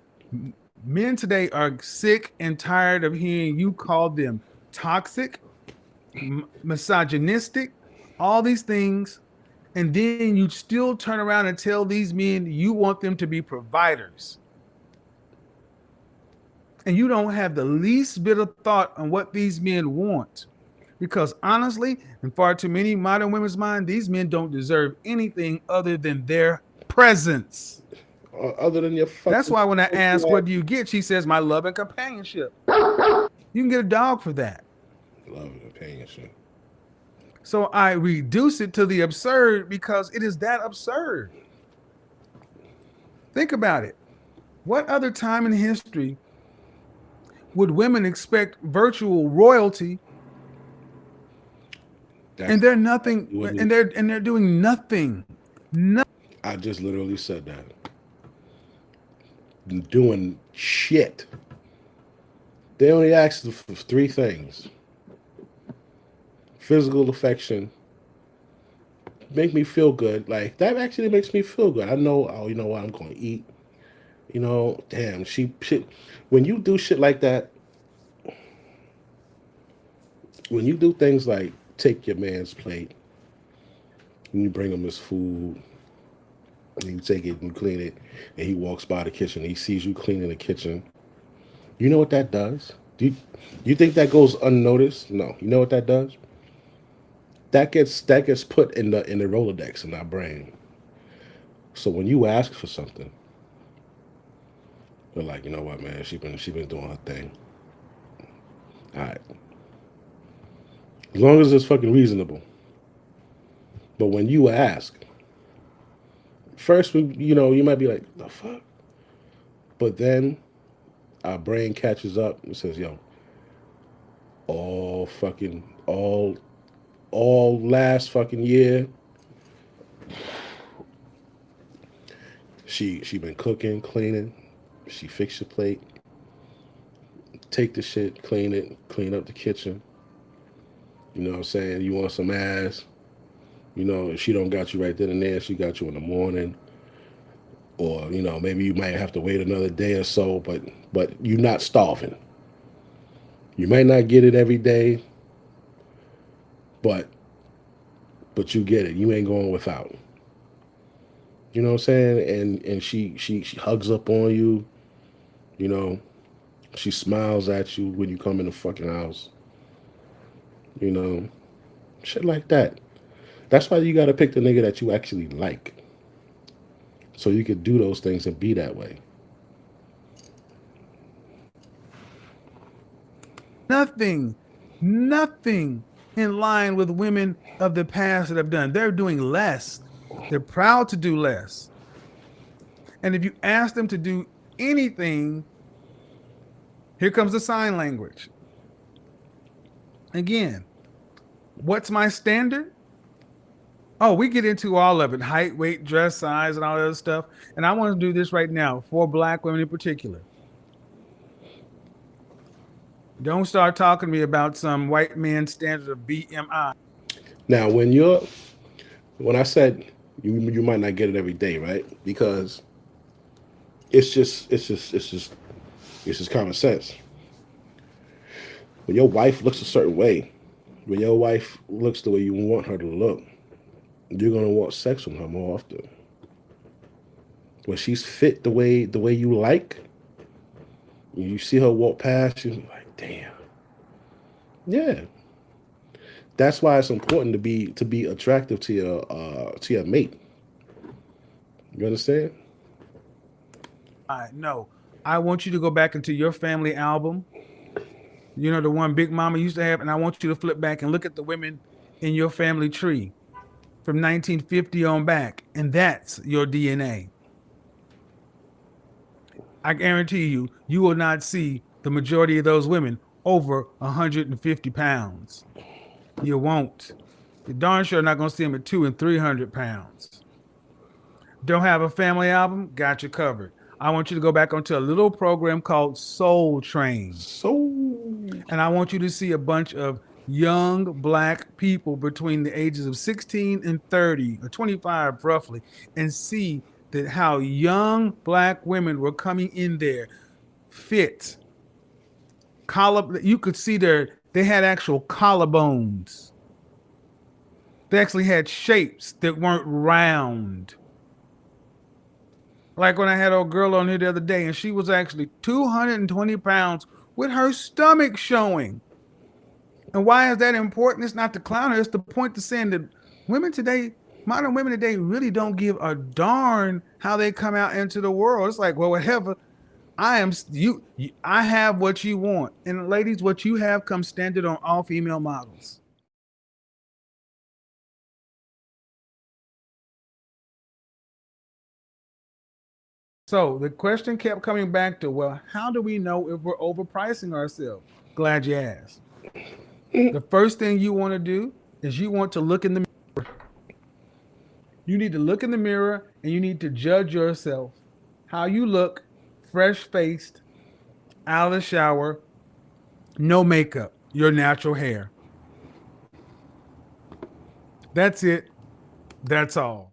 Men today are sick and tired of hearing you call them toxic, misogynistic, all these things. And then you still turn around and tell these men you want them to be providers. And you don't have the least bit of thought on what these men want. Because honestly, in far too many modern women's mind, these men don't deserve anything other than their presence. Other than your fucking... That's why when I ask, what do you get? She says, my love and companionship. You can get a dog for that. Love and companionship. So I reduce it to the absurd because it is that absurd. Think about it. What other time in history would women expect virtual royalty and they're nothing, and they're doing nothing? I just literally said that. Doing shit. They only asked for three things: physical affection, make me feel good. Like that actually makes me feel good. I know, oh, you know what, I'm going to eat. You know, damn, shit. When you do shit like that, when you do things like take your man's plate and you bring him his food, and you take it and clean it, and he walks by the kitchen, he sees you cleaning the kitchen. You know what that does? Do you think that goes unnoticed? No. You know what that does? That gets put in the Rolodex in our brain. So when you ask for something, you're like, you know what, man, she been doing her thing. All right. As long as it's fucking reasonable. But when you ask, first, you might be like, the fuck? But then our brain catches up and says, yo, all fucking, all last fucking year, she been cooking, cleaning, she fixed your plate, take the shit, clean it, clean up the kitchen. You know what I'm saying? You want some ass. If she don't got you right then and there, she got you in the morning. Or, maybe you might have to wait another day or so, but you're not starving. You might not get it every day, but you get it. You ain't going without. You know what I'm saying? And she hugs up on you, you know, she smiles at you when you come in the fucking house. You know, shit like that. That's why you gotta pick the nigga that you actually like. So you could do those things and be that way. Nothing in line with women of the past that have done. They're doing less. They're proud to do less. And if you ask them to do anything, here comes the sign language. Again, what's my standard? Oh, we get into all of it, height, weight, dress, size, and all that other stuff. And I want to do this right now for Black women in particular. Don't start talking to me about some white man standard of BMI. Now, when I said you might not get it every day, right? Because it's just common sense. When your wife looks a certain way, when your wife looks the way you want her to look, you're gonna want sex with her more often. When she's fit the way you like, you see her walk past, you're like, damn. Yeah. That's why it's important to be attractive to your mate. You understand? No, I want you to go back into your family album. You know, the one Big Mama used to have, and I want you to flip back and look at the women in your family tree from 1950 on back, and that's your DNA. I guarantee you, you will not see the majority of those women over 150 pounds. You won't. You're darn sure not going to see them at 200 and 300 pounds. Don't have a family album? Got you covered. I want you to go back onto a little program called Soul Train. And I want you to see a bunch of young Black people between the ages of 16 and 30 or 25 roughly, and see that how young Black women were coming in there fit. You could see they had actual collarbones. They actually had shapes that weren't round. Like when I had a girl on here the other day, and she was actually 220 pounds with her stomach showing. And why is that important? It's not to clown her. It's the point to saying that modern women today really don't give a darn how they come out into the world. It's like, well, whatever. I have what you want. And ladies, what you have comes standard on all female models. So the question kept coming back to, well, how do we know if we're overpricing ourselves? Glad you asked. The first thing you want to do is you want to look in the mirror. You need to look in the mirror and you need to judge yourself. How you look, fresh-faced, out of the shower, no makeup, your natural hair. That's it. That's all.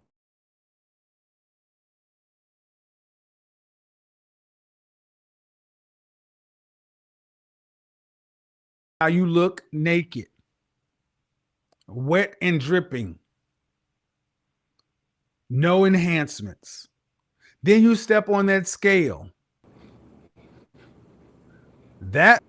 How you look naked, wet and dripping. no enhancements. Then you step on that scale. That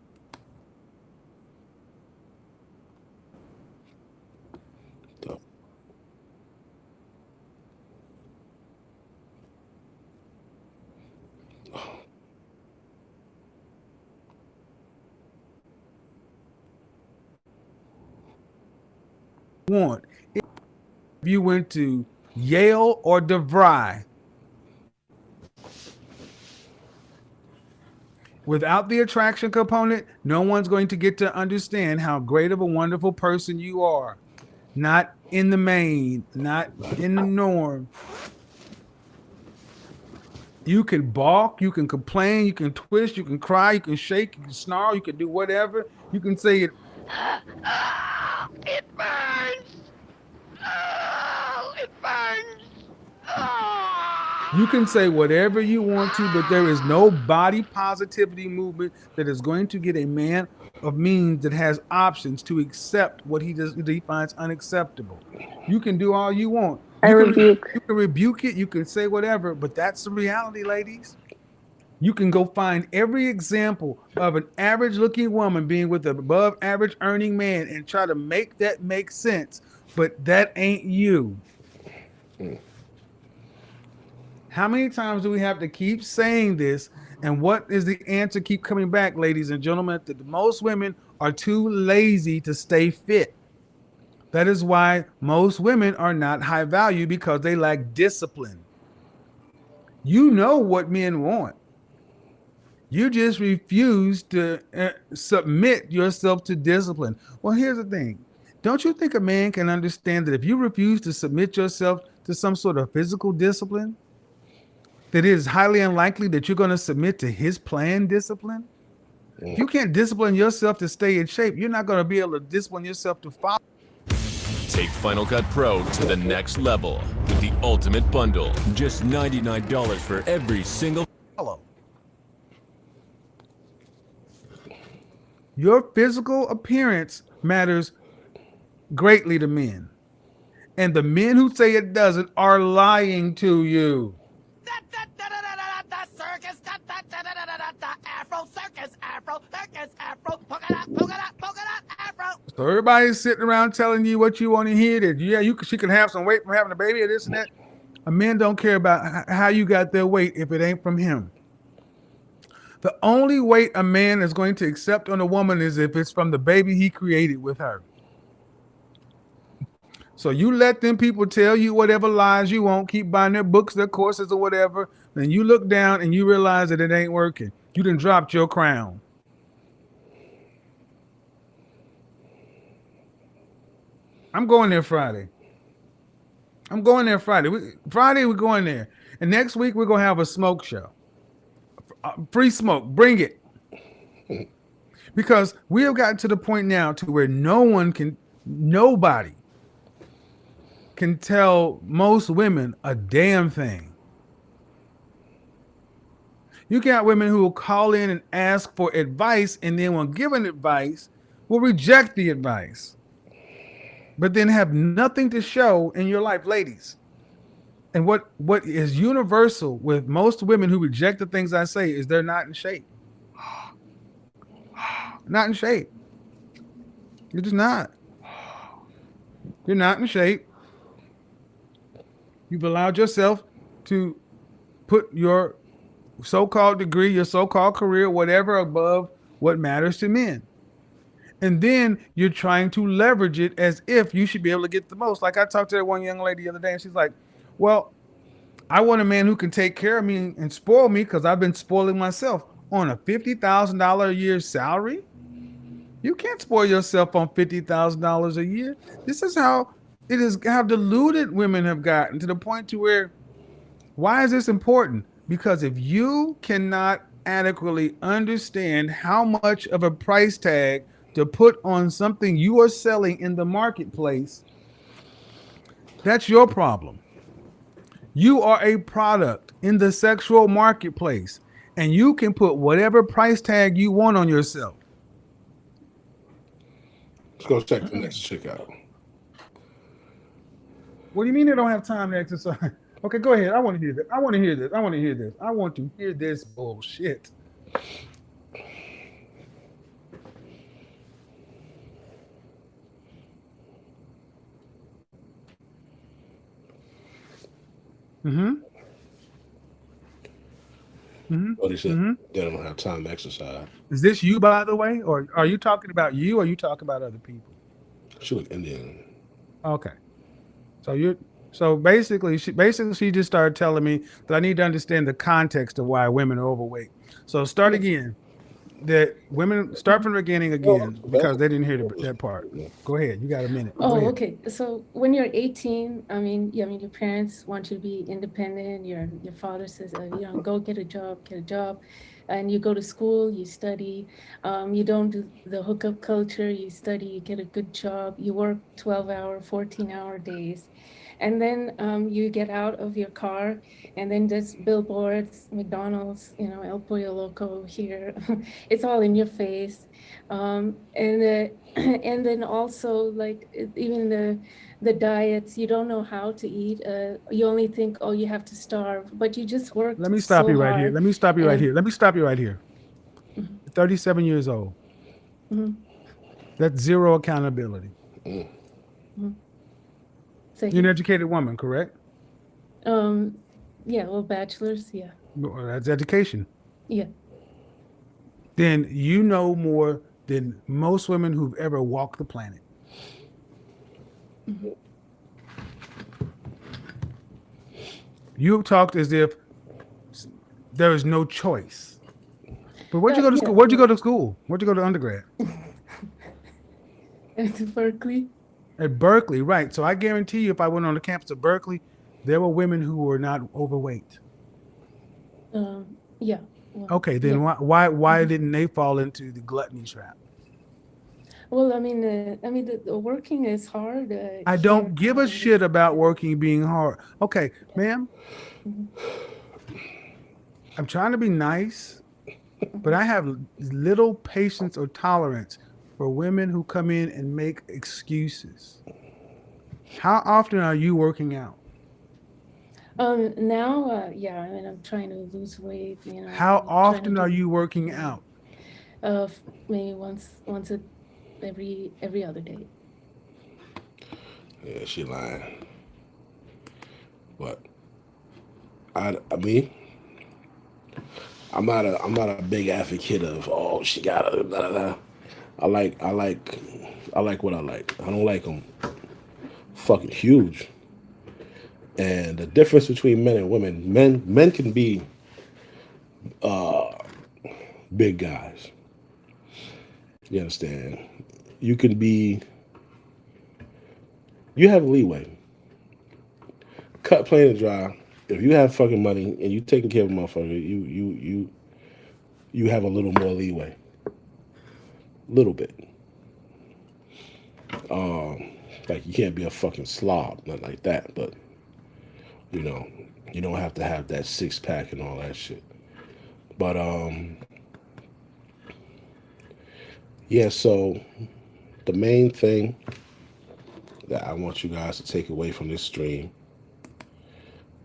want if you went to Yale or DeVry. Without the attraction component, no one's going to get to understand how great of a wonderful person you are. Not in the main, not in the norm. You can balk, you can complain, you can twist, you can cry, you can shake, you can snarl, you can do whatever. You can say it. It burns. Oh, it burns. Oh. You can say whatever you want to, but there is no body positivity movement that is going to get a man of means that has options to accept what he finds unacceptable. You can do all you want. You can rebuke it, you can say whatever, but that's the reality, ladies. You can go find every example of an average looking woman being with an above average earning man and try to make that make sense, but that ain't you. How many times do we have to keep saying this? And what is the answer keep coming back, ladies and gentlemen? That most women are too lazy to stay fit. That is why most women are not high value, because they lack discipline. You know what men want. You just refuse to submit yourself to discipline. Well, here's the thing. Don't you think a man can understand that if you refuse to submit yourself to some sort of physical discipline, that it is highly unlikely that you're going to submit to his planned discipline? If you can't discipline yourself to stay in shape, you're not going to be able to discipline yourself to follow. Take Final Cut Pro to the next level with the Ultimate Bundle. Just $99 for every single Follow. Your physical appearance matters greatly to men. And the men who say it doesn't are lying to you. Circus, Afro circus, Afro circus, Afro polka dot, Afro. So everybody's sitting around telling you what you want to hear, that she can have some weight from having a baby or this and that. A man don't care about how you got their weight if it ain't from him. The only weight a man is going to accept on a woman is if it's from the baby he created with her. So you let them people tell you whatever lies you want, keep buying their books, their courses or whatever. Then you look down and you realize that it ain't working. You done dropped your crown. I'm going there Friday. Friday we're going there. And next week we're going to have a smoke show. Free smoke. Bring it. Because we have gotten to the point now to where nobody can tell most women a damn thing. You got women who will call in and ask for advice, and then when given advice, will reject the advice, but then have nothing to show in your life, ladies. And what is universal with most women who reject the things I say is they're not in shape. Not in shape. You're just not. You're not in shape. You've allowed yourself to put your so-called degree, your so-called career, whatever, above what matters to men. And then you're trying to leverage it as if you should be able to get the most. Like I talked to that one young lady the other day, and she's like, well, I want a man who can take care of me and spoil me because I've been spoiling myself on a $50,000 a year salary. You can't spoil yourself on $50,000 a year. This is how it is, how deluded women have gotten, to the point to where, why is this important? Because if you cannot adequately understand how much of a price tag to put on something you are selling in the marketplace, that's your problem. You are a product in the sexual marketplace, and you can put whatever price tag you want on yourself. Let's go check the next chick out. What do you mean they don't have time to exercise? Okay, go ahead. I want to hear this. I want to hear this. I want to hear this. I want to hear this bullshit. Mm-hmm. Mm-hmm. But he said Mm-hmm. they don't have time to exercise. Is this you, by the way, or are you talking about you, or are you talking about other people? She look Indian. Okay. So basically she just started telling me that I need to understand the context of why women are overweight. So start again. That women start from the beginning again because they didn't hear that part. Go ahead. You got a minute. Go Oh, ahead. okay. So when you're 18, your parents want you to be independent. Your father says, go get a job, and you go to school, you study. You don't do the hookup culture. You study, you get a good job, you work 12-hour, 14-hour days. And then you get out of your car, and then there's billboards, McDonald's, El Pollo Loco here. It's all in your face. And then also, like, even the diets, you don't know how to eat. You only think, oh, you have to starve, but you just work Let me stop so you right here. hard. Let me stop you right and- here. Let me stop you right here. 37 years old. Mhm. That's zero accountability. So, You're an educated woman, correct? yeah, well, bachelor's, yeah. Well, that's education. Yeah. Then you know more than most women who've ever walked the planet. You talked as if there is no choice. But where'd you go to school? Where'd you go to school? Where'd you go to undergrad? At Berkeley. At Berkeley, right. So I guarantee you, if I went on the campus of Berkeley, there were women who were not overweight. Yeah. Well, Okay, then yeah. why didn't they fall into the gluttony trap? Well, the working is hard. I don't give a shit about working being hard. Okay, ma'am. I'm trying to be nice, but I have little patience or tolerance for women who come in and make excuses. How often are you working out? Now, yeah, I'm trying to lose weight. How I'm trying to often do- are you working out? Maybe once every other day. Yeah, she lying. But me, I'm not a big advocate of she gotta da, da, da. I like what I like. I don't like them fucking huge. And the difference between men and women, men can be big guys. You understand? You have leeway. Cut plain and dry. If you have fucking money and you taking care of a motherfucker, you have a little more leeway. Little bit. Like you can't be a fucking slob, not like that, but you don't have to have that 6-pack and all that shit. But yeah, so the main thing that I want you guys to take away from this stream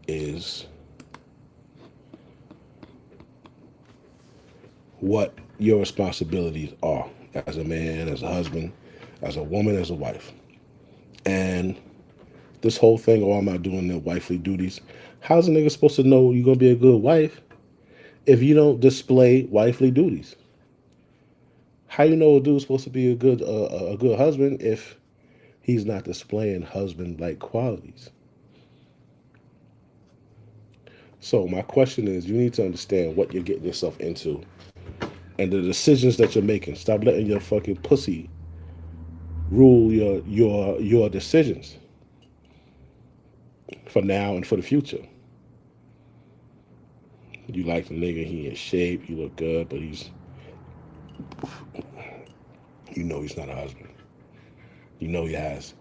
is what your responsibilities are as a man, as a husband, as a woman, as a wife. And this whole thing, I'm not doing the wifely duties. How's a nigga supposed to know you're gonna be a good wife if you don't display wifely duties? How you know a dude's supposed to be a good husband if he's not displaying husband-like qualities? So my question is, you need to understand what you're getting yourself into and the decisions that you're making. Stop letting your fucking pussy rule your decisions for now and for the future. You like the nigga, he in shape, you look good, but he's not a husband. You know he has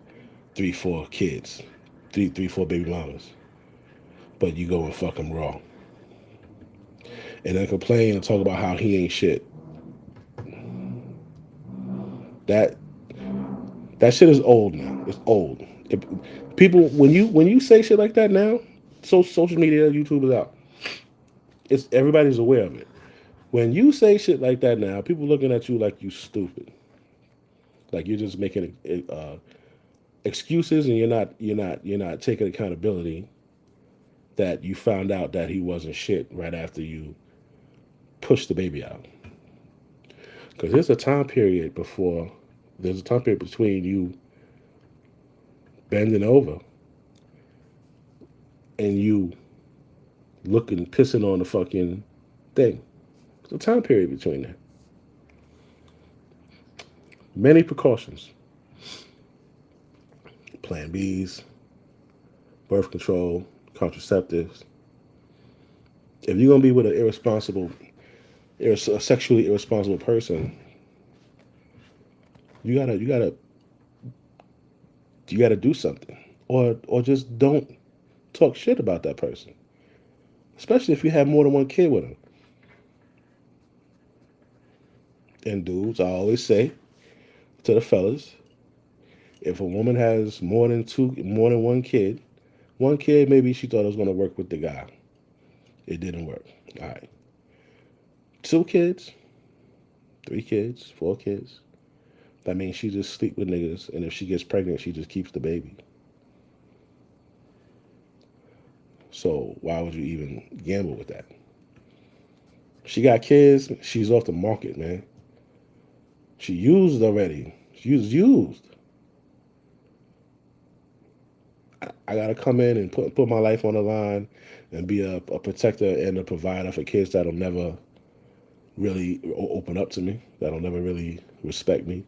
3-4 kids, 3-4 baby mamas, but you go and fuck him raw. And then complain and talk about how he ain't shit. That shit is old now. It's old. People, when you say shit like that now, So social media, YouTube is out. It's everybody's aware of it. When you say shit like that now, people looking at you like you stupid. Like you're just making excuses, and you're not taking accountability that you found out that he wasn't shit right after you pushed the baby out. Because there's a time period between you bending over and you looking, pissing on the fucking thing. There's a time period between that. Many precautions. Plan Bs, birth control, contraceptives. If you're gonna be with a sexually irresponsible person, you gotta do something, or just don't talk shit about that person, especially if you have more than one kid with them. And dudes, I always say to the fellas, if a woman has more than one kid maybe she thought it was gonna work with the guy, it didn't work. All right, 2 kids, 3 kids, 4 kids. That means she just sleep with niggas, and if she gets pregnant, she just keeps the baby. So why would you even gamble with that? She got kids, she's off the market, man. She used already. She was used. I gotta come in and put my life on the line and be a protector and a provider for kids that'll never really open up to me, that'll never really respect me.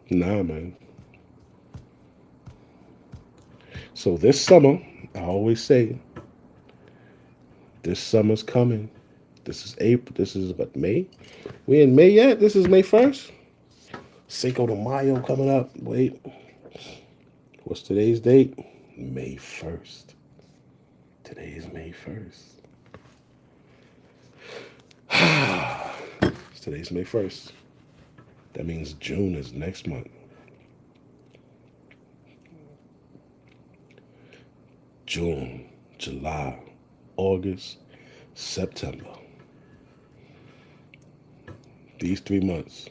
Nah, man. So this summer, I always say, this summer's coming. This is April. This is what, May? We in May yet? This is May 1st? Cinco de Mayo coming up. Wait. What's today's date? May 1st. Today is May 1st. Today's May 1st. That means June is next month. June, July, August, September. These 3 months,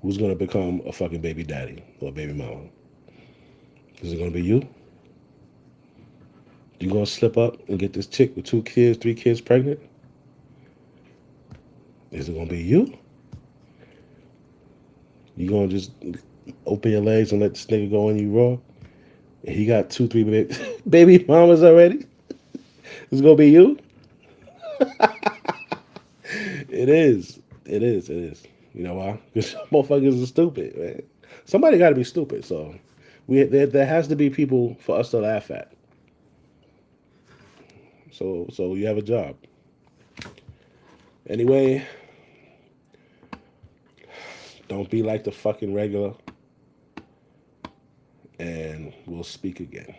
who's going to become a fucking baby daddy or baby mama? Is it going to be you? You going to slip up and get this chick with 2 kids, 3 kids pregnant? Is it going to be you? You going to just open your legs and let this nigga go on you raw? And he got 2, 3 baby mamas already? Is it going to be you? It is. It is. You know why? Because motherfuckers are stupid, man. Somebody got to be stupid. So there has to be people for us to laugh at. So you have a job. Anyway, don't be like the fucking regular. And we'll speak again.